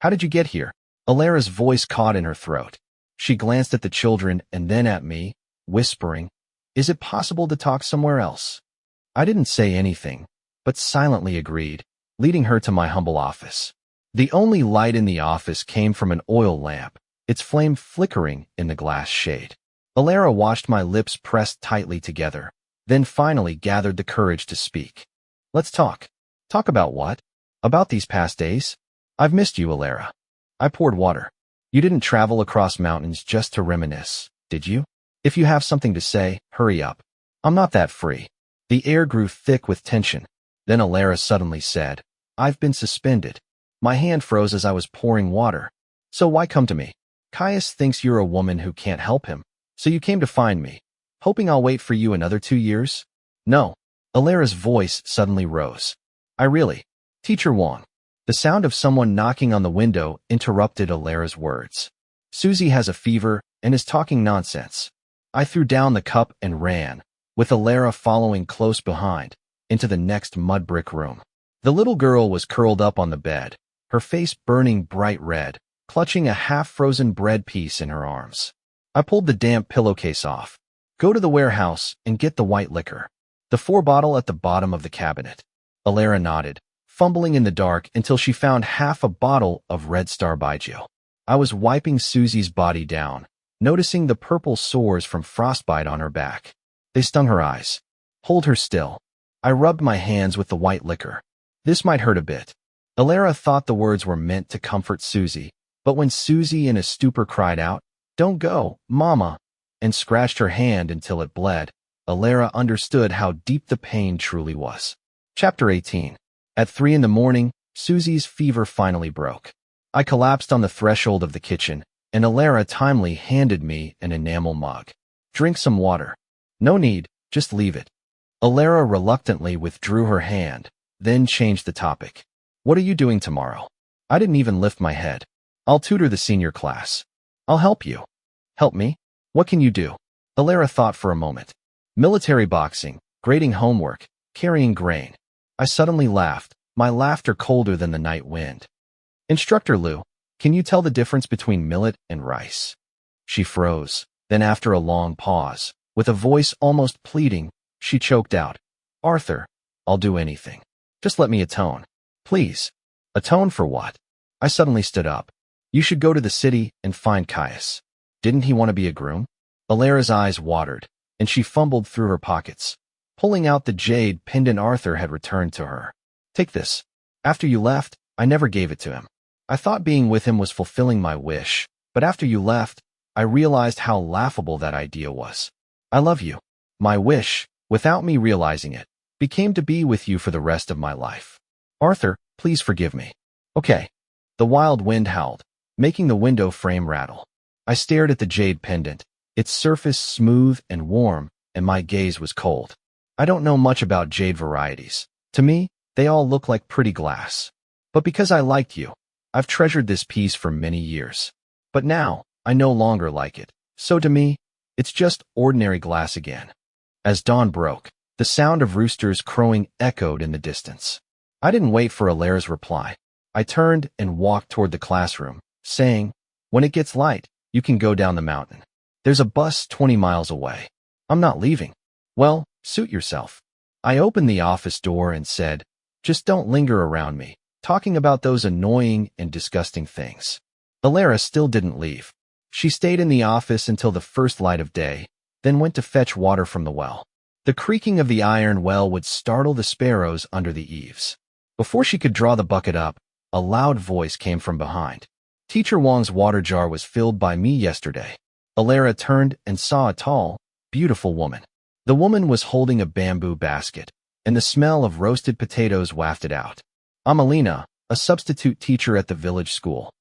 "How did you get here?" Alara's voice caught in her throat. She glanced at the children and then at me, whispering, "Is it possible to talk somewhere else?" I didn't say anything, but silently agreed, leading her to my humble office. The only light in the office came from an oil lamp, its flame flickering in the glass shade. Alara watched my lips pressed tightly together, then finally gathered the courage to speak. "Let's talk." "Talk about what?" "About these past days. I've missed you, Alara." I poured water. "You didn't travel across mountains just to reminisce, did you? If you have something to say, hurry up. I'm not that free." The air grew thick with tension. Then Alara suddenly said, "I've been suspended." My hand froze as I was pouring water. "So why come to me?" "Caius thinks you're a woman who can't help him, so you came to find me, hoping I'll wait for you another 2 years?" "No." Alara's voice suddenly rose. "I really." "Teacher Wong." The sound of someone knocking on the window interrupted Alara's words. "Susie has a fever and is talking nonsense." I threw down the cup and ran, with Alara following close behind, into the next mud brick room. The little girl was curled up on the bed, her face burning bright red, clutching a half-frozen bread piece in her arms. I pulled the damp pillowcase off. "Go to the warehouse and get the white liquor. The 4-bottle at the bottom of the cabinet." Alara nodded, fumbling in the dark until she found half a bottle of Red Star Baijiu. I was wiping Susie's body down, noticing the purple sores from frostbite on her back. They stung her eyes. "Hold her still." I rubbed my hands with the white liquor. "This might hurt a bit." Alara thought the words were meant to comfort Susie, but when Susie in a stupor cried out, "Don't go, Mama," and scratched her hand until it bled, Alara understood how deep the pain truly was. Chapter 18. At 3 in the morning, Susie's fever finally broke. I collapsed on the threshold of the kitchen, and Alara timely handed me an enamel mug. "Drink some water." "No need, just leave it." Alara reluctantly withdrew her hand, then changed the topic. "What are you doing tomorrow?" I didn't even lift my head. "I'll tutor the senior class." "I'll help you." "Help me? What can you do?" Alara thought for a moment. "Military boxing, grading homework, carrying grain." I suddenly laughed, my laughter colder than the night wind. "Instructor Liu, can you tell the difference between millet and rice?" She froze. Then after a long pause, with a voice almost pleading, she choked out, "Arthur, I'll do anything. Just let me atone. Please." "Atone for what?" I suddenly stood up. "You should go to the city and find Caius." "Didn't he want to be a groom?" Alara's eyes watered, and she fumbled through her pockets, pulling out the jade pendant Arthur had returned to her. "Take this. After you left, I never gave it to him. I thought being with him was fulfilling my wish, but after you left, I realized how laughable that idea was. I love you. My wish, without me realizing it, became to be with you for the rest of my life. Arthur, please forgive me." "Okay." The wild wind howled, making the window frame rattle. I stared at the jade pendant, its surface smooth and warm, and my gaze was cold. I don't know much about jade varieties. To me, they all look like pretty glass. But because I liked you, I've treasured this piece for many years. But now, I no longer like it. So to me, it's just ordinary glass again. As dawn broke, the sound of roosters crowing echoed in the distance. I didn't wait for Alera's reply. I turned and walked toward the classroom, saying, "When it gets light, you can go down the mountain. There's a bus 20 miles away. I'm not leaving." "Well, suit yourself." I opened the office door and said, "Just don't linger around me, talking about those annoying and disgusting things." Alera still didn't leave. She stayed in the office until the first light of day, then went to fetch water from the well. The creaking of the iron well would startle the sparrows under the eaves. Before she could draw the bucket up, a loud voice came from behind. "Teacher Wang's water jar was filled by me yesterday." Alera turned and saw a tall, beautiful woman. The woman was holding a bamboo basket, and the smell of roasted potatoes wafted out. "I'm Alina, a substitute teacher at the village school."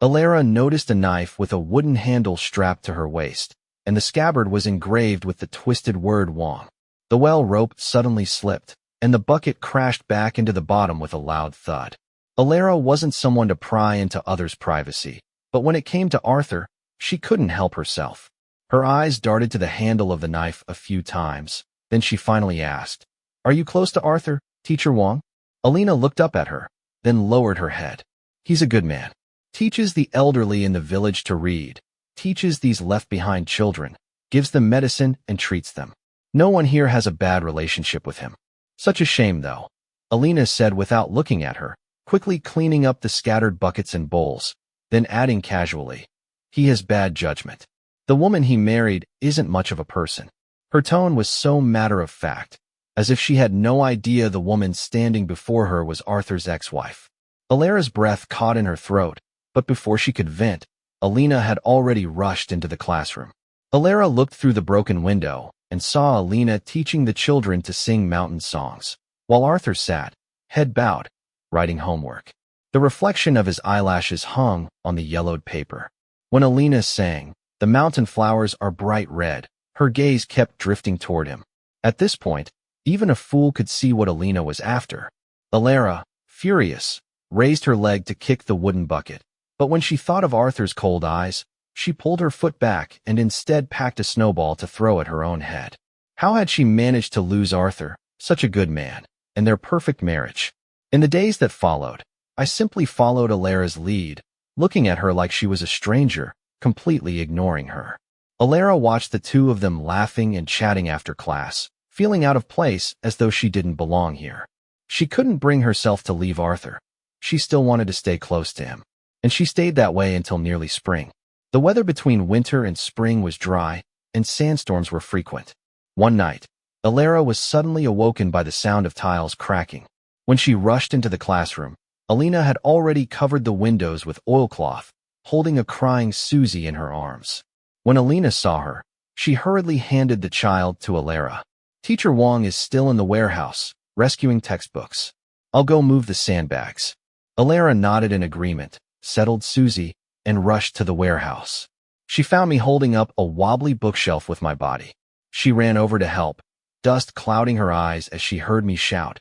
Alera noticed a knife with a wooden handle strapped to her waist, and the scabbard was engraved with the twisted word Wang. The well rope suddenly slipped, and the bucket crashed back into the bottom with a loud thud. Alera wasn't someone to pry into others' privacy, but when it came to Arthur, she couldn't help herself. Her eyes darted to the handle of the knife a few times, then she finally asked, "Are you close to Arthur, Teacher Wang?" Alina looked up at her, then lowered her head. "He's a good man. Teaches the elderly in the village to read, teaches these left-behind children, gives them medicine and treats them. No one here has a bad relationship with him. Such a shame, though," Alina said without looking at her, quickly cleaning up the scattered buckets and bowls, then adding casually, "He has bad judgment. The woman he married isn't much of a person." Her tone was so matter-of-fact, as if she had no idea the woman standing before her was Arthur's ex-wife. Alera's breath caught in her throat, but before she could vent, Alina had already rushed into the classroom. Alera looked through the broken window and saw Alina teaching the children to sing mountain songs, while Arthur sat, head bowed, writing homework. The reflection of his eyelashes hung on the yellowed paper. When Alina sang, "The mountain flowers are bright red," her gaze kept drifting toward him. At this point, even a fool could see what Alina was after. Alera, furious, raised her leg to kick the wooden bucket, but when she thought of Arthur's cold eyes, she pulled her foot back and instead packed a snowball to throw at her own head. How had she managed to lose Arthur, such a good man, and their perfect marriage? In the days that followed, I simply followed Alera's lead, looking at her like she was a stranger, completely ignoring her. Alera watched the two of them laughing and chatting after class, feeling out of place as though she didn't belong here. She couldn't bring herself to leave Arthur. She still wanted to stay close to him, and she stayed that way until nearly spring. The weather between winter and spring was dry, and sandstorms were frequent. One night, Alera was suddenly awoken by the sound of tiles cracking. When she rushed into the classroom, Alina had already covered the windows with oilcloth, holding a crying Susie in her arms. When Alina saw her, she hurriedly handed the child to Alera. "Teacher Wang is still in the warehouse, rescuing textbooks. I'll go move the sandbags." Alera nodded in agreement, settled Susie, and rushed to the warehouse. She found me holding up a wobbly bookshelf with my body. She ran over to help, dust clouding her eyes as she heard me shout,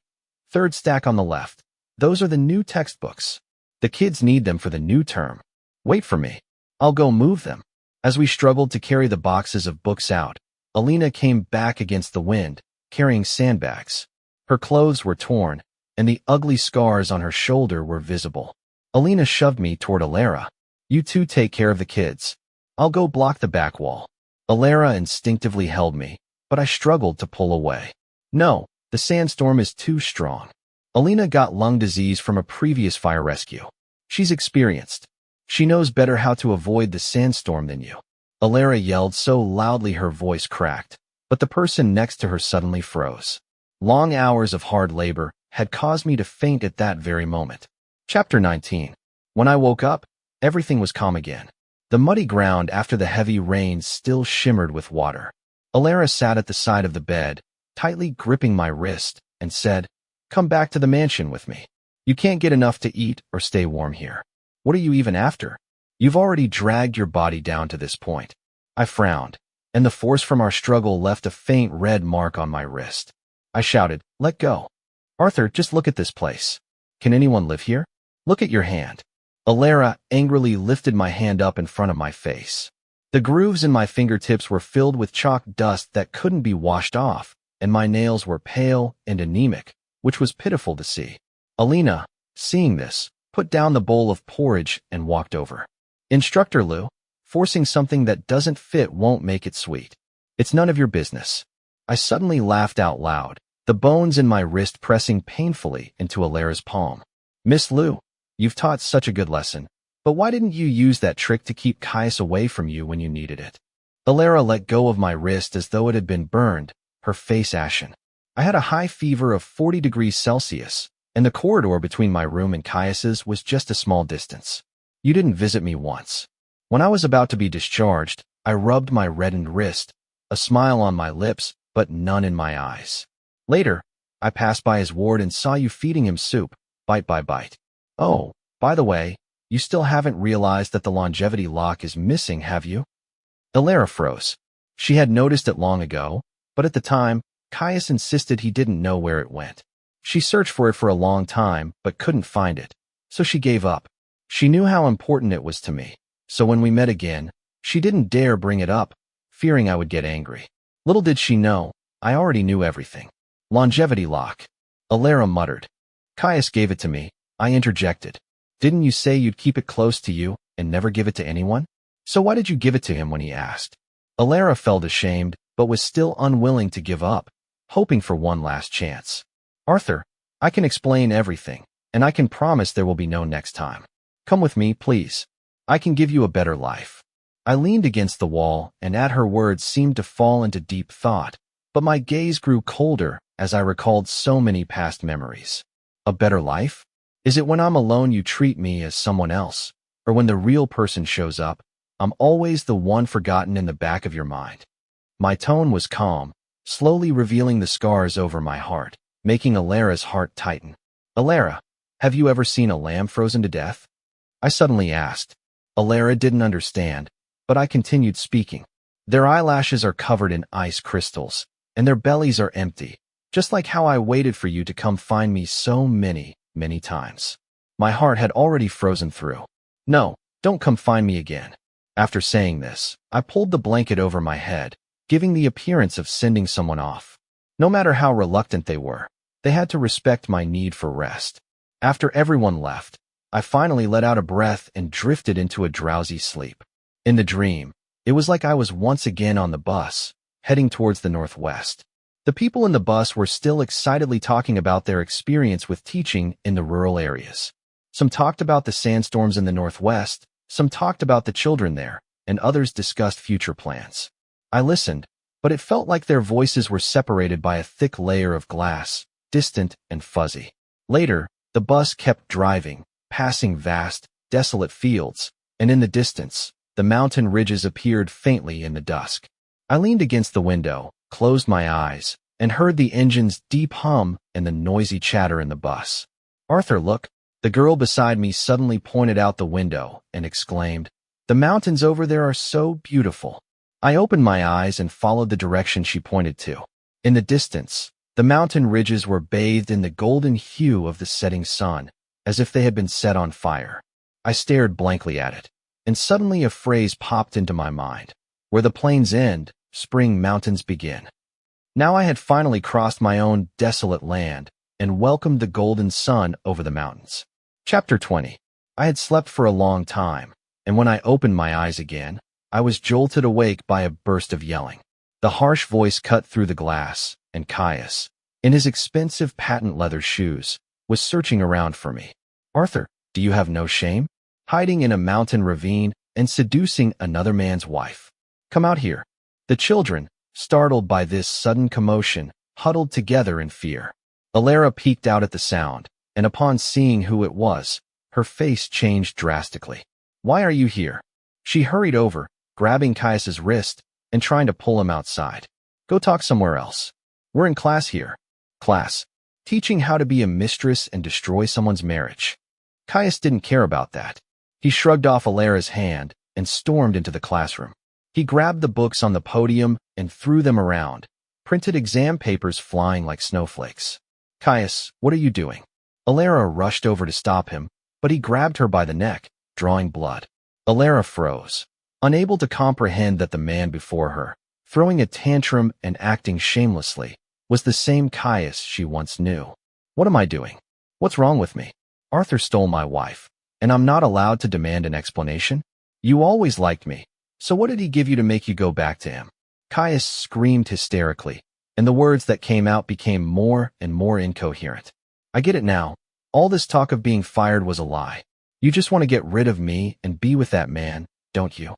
"Third stack on the left. Those are the new textbooks. The kids need them for the new term. Wait for me. I'll go move them." As we struggled to carry the boxes of books out, Alina came back against the wind, carrying sandbags. Her clothes were torn, and the ugly scars on her shoulder were visible. Alina shoved me toward Alera. "You two take care of the kids. I'll go block the back wall." Alera instinctively held me, but I struggled to pull away. "No, the sandstorm is too strong." Alina got lung disease from a previous fire rescue. She's experienced. She knows better how to avoid the sandstorm than you. Alera yelled so loudly her voice cracked, but the person next to her suddenly froze. Long hours of hard labor had caused me to faint at that very moment. Chapter 19. When I woke up, everything was calm again. The muddy ground after the heavy rains still shimmered with water. Alera sat at the side of the bed, tightly gripping my wrist, and said, "Come back to the mansion with me. You can't get enough to eat or stay warm here. What are you even after? You've already dragged your body down to this point." I frowned, and the force from our struggle left a faint red mark on my wrist. I shouted, "Let go. Arthur, just look at this place. Can anyone live here? Look at your hand." Alara angrily lifted my hand up in front of my face. The grooves in my fingertips were filled with chalk dust that couldn't be washed off, and my nails were pale and anemic, which was pitiful to see. Alina, seeing this, put down the bowl of porridge and walked over. "Instructor Lou, forcing something that doesn't fit won't make it sweet. It's none of your business." I suddenly laughed out loud, the bones in my wrist pressing painfully into Alara's palm. "Miss Lou, you've taught such a good lesson, but why didn't you use that trick to keep Caius away from you when you needed it?" Alara let go of my wrist as though it had been burned, her face ashen. I had a high fever of 40 degrees Celsius, and the corridor between my room and Caius's was just a small distance. "You didn't visit me once." When I was about to be discharged, I rubbed my reddened wrist, a smile on my lips, but none in my eyes. "Later, I passed by his ward and saw you feeding him soup, bite by bite. Oh, by the way, you still haven't realized that the longevity lock is missing, have you?" Alara froze. She had noticed it long ago, but at the time, Caius insisted he didn't know where it went. She searched for it for a long time, but couldn't find it, so she gave up. She knew how important it was to me, so when we met again, she didn't dare bring it up, fearing I would get angry. Little did she know, I already knew everything. "Longevity lock," Alara muttered. "Caius gave it to me," I interjected. "Didn't you say you'd keep it close to you and never give it to anyone? So why did you give it to him when he asked?" Alara felt ashamed, but was still unwilling to give up, hoping for one last chance. "Arthur, I can explain everything, and I can promise there will be no next time. Come with me, please. I can give you a better life." I leaned against the wall, and at her words seemed to fall into deep thought, but my gaze grew colder as I recalled so many past memories. A better life? Is it when I'm alone you treat me as someone else, or when the real person shows up, I'm always the one forgotten in the back of your mind? My tone was calm, slowly revealing the scars over my heart, making Alara's heart tighten. "Alara, have you ever seen a lamb frozen to death?" I suddenly asked. Alara didn't understand, but I continued speaking. "Their eyelashes are covered in ice crystals, and their bellies are empty, just like how I waited for you to come find me so many, many times." My heart had already frozen through. "No, don't come find me again." After saying this, I pulled the blanket over my head, giving the appearance of sending someone off. No matter how reluctant they were, they had to respect my need for rest. After everyone left, I finally let out a breath and drifted into a drowsy sleep. In the dream, it was like I was once again on the bus, heading towards the northwest. The people in the bus were still excitedly talking about their experience with teaching in the rural areas. Some talked about the sandstorms in the northwest, some talked about the children there, and others discussed future plans. I listened, but it felt like their voices were separated by a thick layer of glass, distant and fuzzy. Later, the bus kept driving, passing vast, desolate fields, and in the distance, the mountain ridges appeared faintly in the dusk. I leaned against the window, closed my eyes, and heard the engine's deep hum and the noisy chatter in the bus. "Arthur, look!" The girl beside me suddenly pointed out the window and exclaimed, "The mountains over there are so beautiful." I opened my eyes and followed the direction she pointed to. In the distance, the mountain ridges were bathed in the golden hue of the setting sun, as if they had been set on fire. I stared blankly at it, and suddenly a phrase popped into my mind. "Where the plains end, spring mountains begin." Now I had finally crossed my own desolate land and welcomed the golden sun over the mountains. Chapter 20. I had slept for a long time, and when I opened my eyes again, I was jolted awake by a burst of yelling. The harsh voice cut through the glass, and Caius, in his expensive patent leather shoes, was searching around for me. "Arthur, do you have no shame? Hiding in a mountain ravine and seducing another man's wife. Come out here." The children, startled by this sudden commotion, huddled together in fear. Alara peeked out at the sound, and upon seeing who it was, her face changed drastically. "Why are you here?" She hurried over, grabbing Caius's wrist and trying to pull him outside. "Go talk somewhere else. We're in class here." "Class? Teaching how to be a mistress and destroy someone's marriage." Caius didn't care about that. He shrugged off Alara's hand and stormed into the classroom. He grabbed the books on the podium and threw them around, printed exam papers flying like snowflakes. Caius, what are you doing? Alara rushed over to stop him, but he grabbed her by the neck, drawing blood. Alara froze, unable to comprehend that the man before her, throwing a tantrum and acting shamelessly, was the same Caius she once knew. What am I doing? What's wrong with me? Arthur stole my wife, and I'm not allowed to demand an explanation? You always liked me, so what did he give you to make you go back to him? Caius screamed hysterically, and the words that came out became more and more incoherent. I get it now. All this talk of being fired was a lie. You just want to get rid of me and be with that man, don't you?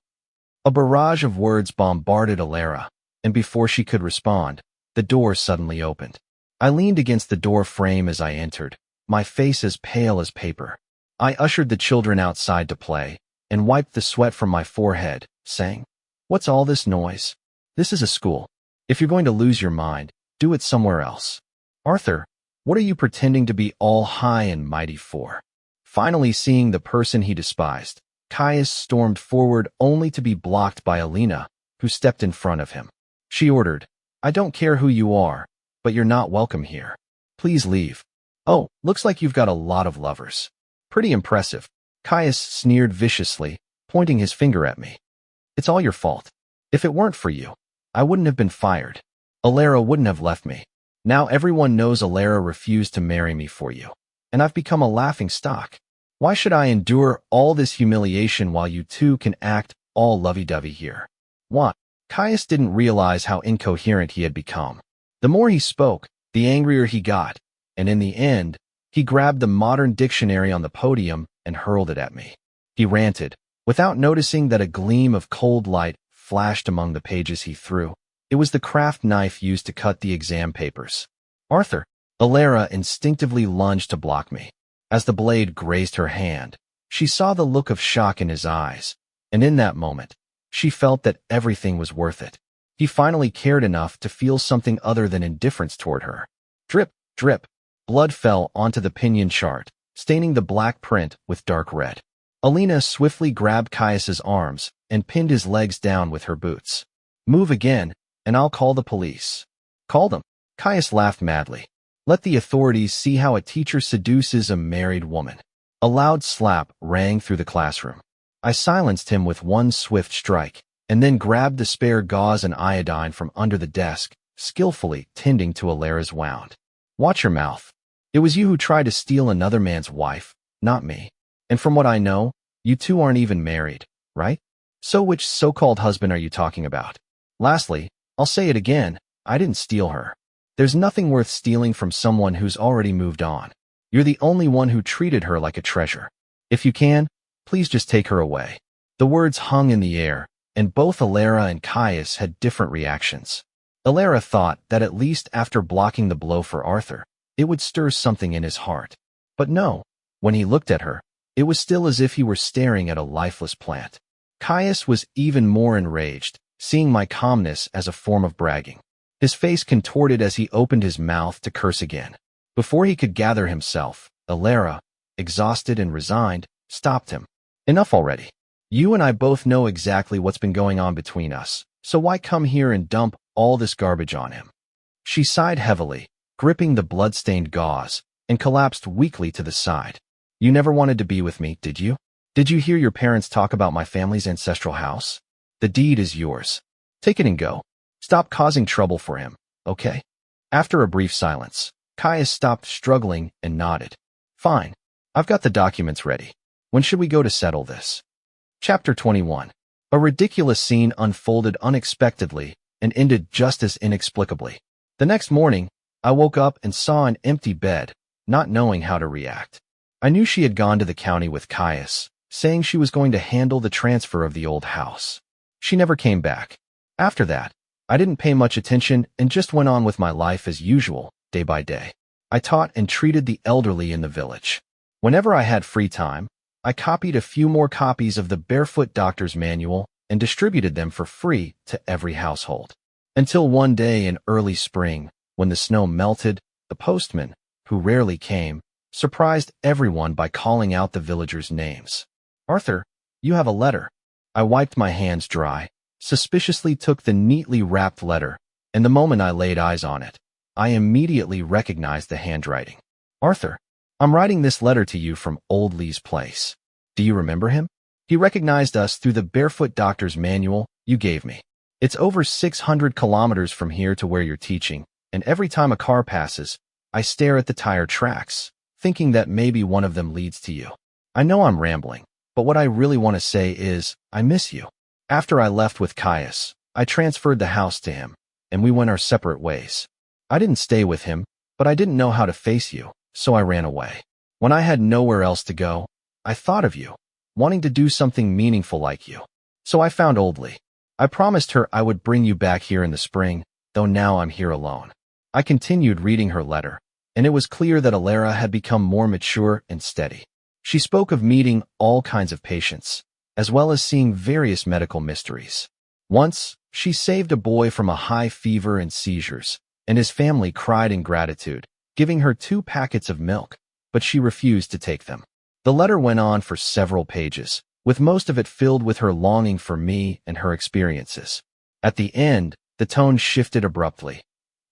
A barrage of words bombarded Alara, and before she could respond, the door suddenly opened. I leaned against the door frame as I entered, my face as pale as paper. I ushered the children outside to play, and wiped the sweat from my forehead, saying, "What's all this noise? This is a school. If you're going to lose your mind, do it somewhere else." Arthur, what are you pretending to be all high and mighty for? Finally seeing the person he despised, Caius stormed forward only to be blocked by Alina, who stepped in front of him. She ordered, "I don't care who you are, but you're not welcome here. Please leave." "Oh, looks like you've got a lot of lovers." "Pretty impressive." Caius sneered viciously, pointing his finger at me. "It's all your fault. If it weren't for you, I wouldn't have been fired. Alara wouldn't have left me. Now everyone knows Alara refused to marry me for you, and I've become a laughing stock. Why should I endure all this humiliation while you two can act all lovey-dovey here?" What? Caius didn't realize how incoherent he had become. The more he spoke, the angrier he got, and in the end, he grabbed the modern dictionary on the podium and hurled it at me. He ranted, without noticing that a gleam of cold light flashed among the pages he threw. It was the craft knife used to cut the exam papers. "Arthur!" Alara instinctively lunged to block me. As the blade grazed her hand, she saw the look of shock in his eyes, and in that moment, she felt that everything was worth it. He finally cared enough to feel something other than indifference toward her. Drip, drip. Blood fell onto the pinion chart, staining the black print with dark red. Alina swiftly grabbed Caius's arms and pinned his legs down with her boots. "Move again, and I'll call the police." "Call them." Caius laughed madly. "Let the authorities see how a teacher seduces a married woman." A loud slap rang through the classroom. I silenced him with one swift strike, and then grabbed the spare gauze and iodine from under the desk, skillfully tending to Alara's wound. "Watch your mouth. It was you who tried to steal another man's wife, not me. And from what I know, you two aren't even married, right? So which so-called husband are you talking about? Lastly, I'll say it again, I didn't steal her. There's nothing worth stealing from someone who's already moved on. You're the only one who treated her like a treasure. If you can, please just take her away." The words hung in the air, and both Alara and Caius had different reactions. Alara thought that at least after blocking the blow for Arthur, it would stir something in his heart. But no, when he looked at her, it was still as if he were staring at a lifeless plant. Caius was even more enraged, seeing my calmness as a form of bragging. His face contorted as he opened his mouth to curse again. Before he could gather himself, Alara, exhausted and resigned, stopped him. "Enough already. You and I both know exactly what's been going on between us, so why come here and dump all this garbage on him?" She sighed heavily, gripping the blood-stained gauze, and collapsed weakly to the side. "You never wanted to be with me, did you? Did you hear your parents talk about my family's ancestral house? The deed is yours. Take it and go. Stop causing trouble for him, okay?" After a brief silence, Caius stopped struggling and nodded. "Fine. I've got the documents ready. When should we go to settle this?" Chapter 21. A ridiculous scene unfolded unexpectedly and ended just as inexplicably. The next morning, I woke up and saw an empty bed, not knowing how to react. I knew she had gone to the county with Caius, saying she was going to handle the transfer of the old house. She never came back. After that, I didn't pay much attention and just went on with my life as usual, day by day. I taught and treated the elderly in the village. Whenever I had free time, I copied a few more copies of the Barefoot Doctor's Manual and distributed them for free to every household. Until one day in early spring, when the snow melted, the postman, who rarely came, surprised everyone by calling out the villagers' names. "Arthur, you have a letter." I wiped my hands dry, suspiciously took the neatly wrapped letter, and the moment I laid eyes on it, I immediately recognized the handwriting. Arthur, I'm writing this letter to you from Old Lee's place. Do you remember him? He recognized us through the barefoot doctor's manual you gave me. It's over 600 kilometers from here to where you're teaching, and every time a car passes, I stare at the tire tracks, thinking that maybe one of them leads to you. I know I'm rambling, but what I really want to say is, I miss you. After I left with Caius, I transferred the house to him, and we went our separate ways. I didn't stay with him, but I didn't know how to face you, so I ran away. When I had nowhere else to go, I thought of you, wanting to do something meaningful like you. So I found Old Lee. I promised her I would bring you back here in the spring, though now I'm here alone. I continued reading her letter, and it was clear that Alara had become more mature and steady. She spoke of meeting all kinds of patients, as well as seeing various medical mysteries. Once, she saved a boy from a high fever and seizures, and his family cried in gratitude, giving her 2 packets of milk, but she refused to take them. The letter went on for several pages, with most of it filled with her longing for me and her experiences. At the end, the tone shifted abruptly.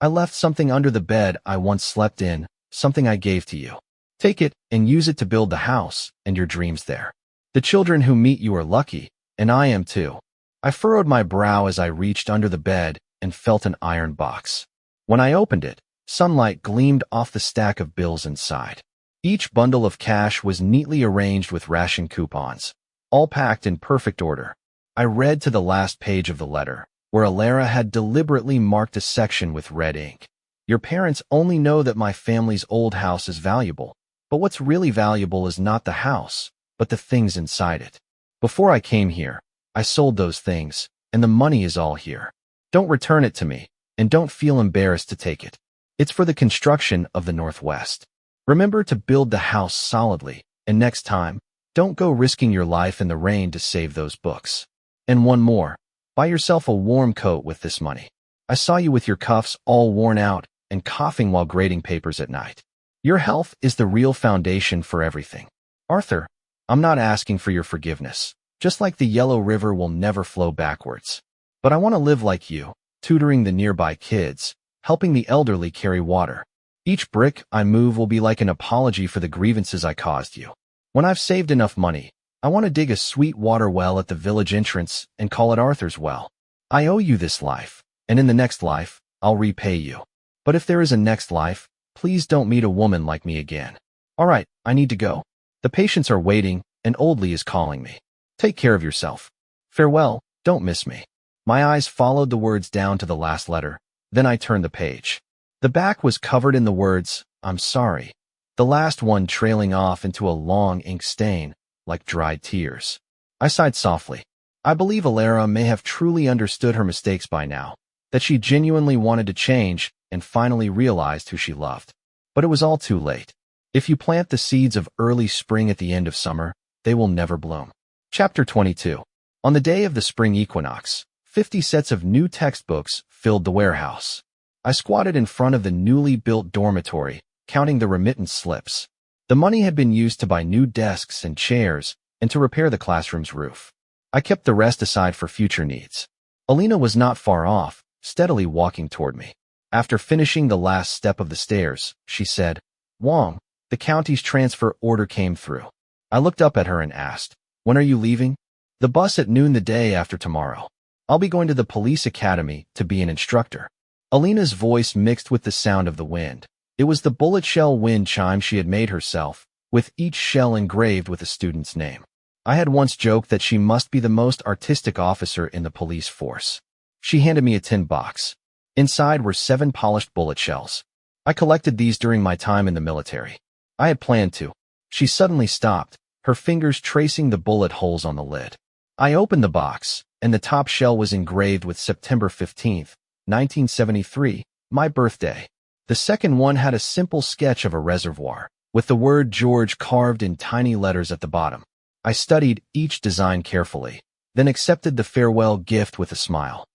I left something under the bed I once slept in, something I gave to you. Take it and use it to build the house and your dreams there. The children who meet you are lucky, and I am too. I furrowed my brow as I reached under the bed and felt an iron box. When I opened it, sunlight gleamed off the stack of bills inside. Each bundle of cash was neatly arranged with ration coupons, all packed in perfect order. I read to the last page of the letter, where Alara had deliberately marked a section with red ink. Your parents only know that my family's old house is valuable, but what's really valuable is not the house, but the things inside it. Before I came here, I sold those things, and the money is all here. Don't return it to me, and don't feel embarrassed to take it. It's for the construction of the Northwest. Remember to build the house solidly, and next time, don't go risking your life in the rain to save those books. And one more, buy yourself a warm coat with this money. I saw you with your cuffs all worn out and coughing while grading papers at night. Your health is the real foundation for everything. Arthur, I'm not asking for your forgiveness, just like the Yellow River will never flow backwards. But I want to live like you, tutoring the nearby kids, helping the elderly carry water. Each brick I move will be like an apology for the grievances I caused you. When I've saved enough money, I want to dig a sweet water well at the village entrance and call it Arthur's Well. I owe you this life, and in the next life, I'll repay you. But if there is a next life, please don't meet a woman like me again. All right, I need to go. The patients are waiting, and Old Lee is calling me. Take care of yourself. Farewell, don't miss me. My eyes followed the words down to the last letter, then I turned the page. The back was covered in the words, I'm sorry, the last one trailing off into a long ink stain, like dried tears. I sighed softly. I believe Alara may have truly understood her mistakes by now, that she genuinely wanted to change and finally realized who she loved. But it was all too late. If you plant the seeds of early spring at the end of summer, they will never bloom. Chapter 22. On the day of the spring equinox, 50 sets of new textbooks filled the warehouse. I squatted in front of the newly built dormitory, counting the remittance slips. The money had been used to buy new desks and chairs and to repair the classroom's roof. I kept the rest aside for future needs. Alina was not far off, steadily walking toward me. After finishing the last step of the stairs, she said, Wong, the county's transfer order came through. I looked up at her and asked, When are you leaving? The bus at noon the day after tomorrow. I'll be going to the police academy to be an instructor. Alina's voice mixed with the sound of the wind. It was the bullet shell wind chime she had made herself, with each shell engraved with a student's name. I had once joked that she must be the most artistic officer in the police force. She handed me a tin box. Inside were 7 polished bullet shells. I collected these during my time in the military. I had planned to. She suddenly stopped, her fingers tracing the bullet holes on the lid. I opened the box, and the top shell was engraved with September 15th, 1973, my birthday. The second one had a simple sketch of a reservoir, with the word George carved in tiny letters at the bottom. I studied each design carefully, then accepted the farewell gift with a smile.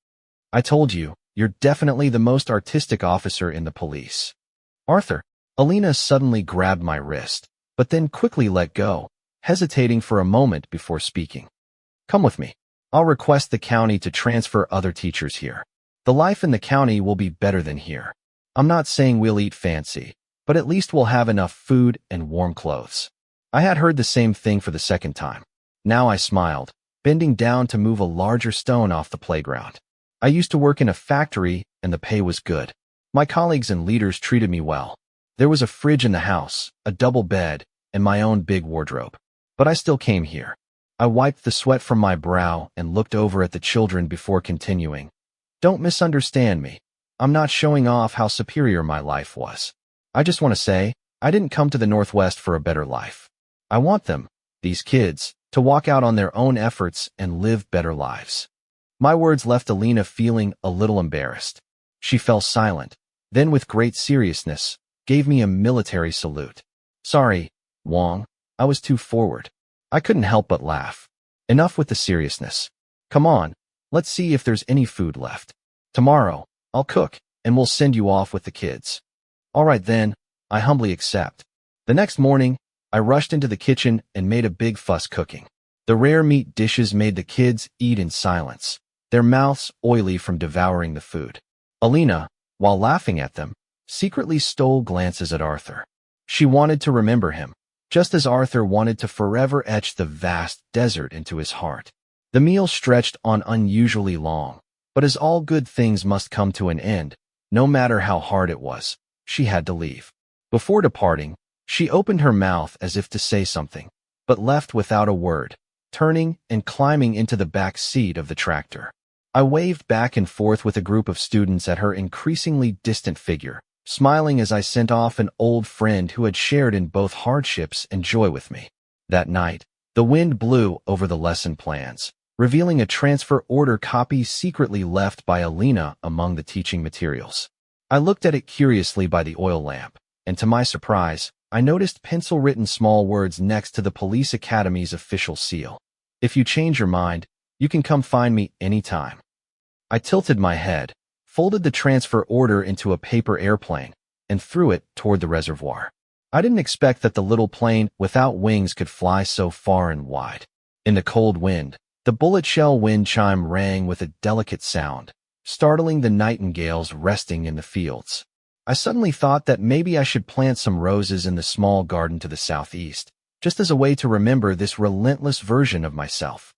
I told you, you're definitely the most artistic officer in the police. Arthur, Alina suddenly grabbed my wrist, but then quickly let go, hesitating for a moment before speaking. Come with me. I'll request the county to transfer other teachers here. The life in the county will be better than here. I'm not saying we'll eat fancy, but at least we'll have enough food and warm clothes. I had heard the same thing for the second time. Now I smiled, bending down to move a larger stone off the playground. I used to work in a factory, and the pay was good. My colleagues and leaders treated me well. There was a fridge in the house, a double bed, and my own big wardrobe. But I still came here. I wiped the sweat from my brow and looked over at the children before continuing. Don't misunderstand me. I'm not showing off how superior my life was. I just want to say, I didn't come to the Northwest for a better life. I want them, these kids, to walk out on their own efforts and live better lives. My words left Alina feeling a little embarrassed. She fell silent, then with great seriousness, gave me a military salute. Sorry, Wong, I was too forward. I couldn't help but laugh. Enough with the seriousness. Come on, let's see if there's any food left. Tomorrow, I'll cook, and we'll send you off with the kids. All right then, I humbly accept. The next morning, I rushed into the kitchen and made a big fuss cooking. The rare meat dishes made the kids eat in silence, their mouths oily from devouring the food. Alina, while laughing at them, secretly stole glances at Arthur. She wanted to remember him, just as Arthur wanted to forever etch the vast desert into his heart. The meal stretched on unusually long, but as all good things must come to an end, no matter how hard it was, she had to leave. Before departing, she opened her mouth as if to say something, but left without a word, turning and climbing into the back seat of the tractor. I waved back and forth with a group of students at her increasingly distant figure, smiling as I sent off an old friend who had shared in both hardships and joy with me. That night, the wind blew over the lesson plans, revealing a transfer order copy secretly left by Alina among the teaching materials. I looked at it curiously by the oil lamp, and to my surprise, I noticed pencil-written small words next to the Police Academy's official seal. If you change your mind, you can come find me anytime. I tilted my head, folded the transfer order into a paper airplane, and threw it toward the reservoir. I didn't expect that the little plane without wings could fly so far and wide. In the cold wind, the bullet shell wind chime rang with a delicate sound, startling the nightingales resting in the fields. I suddenly thought that maybe I should plant some roses in the small garden to the southeast, just as a way to remember this relentless version of myself.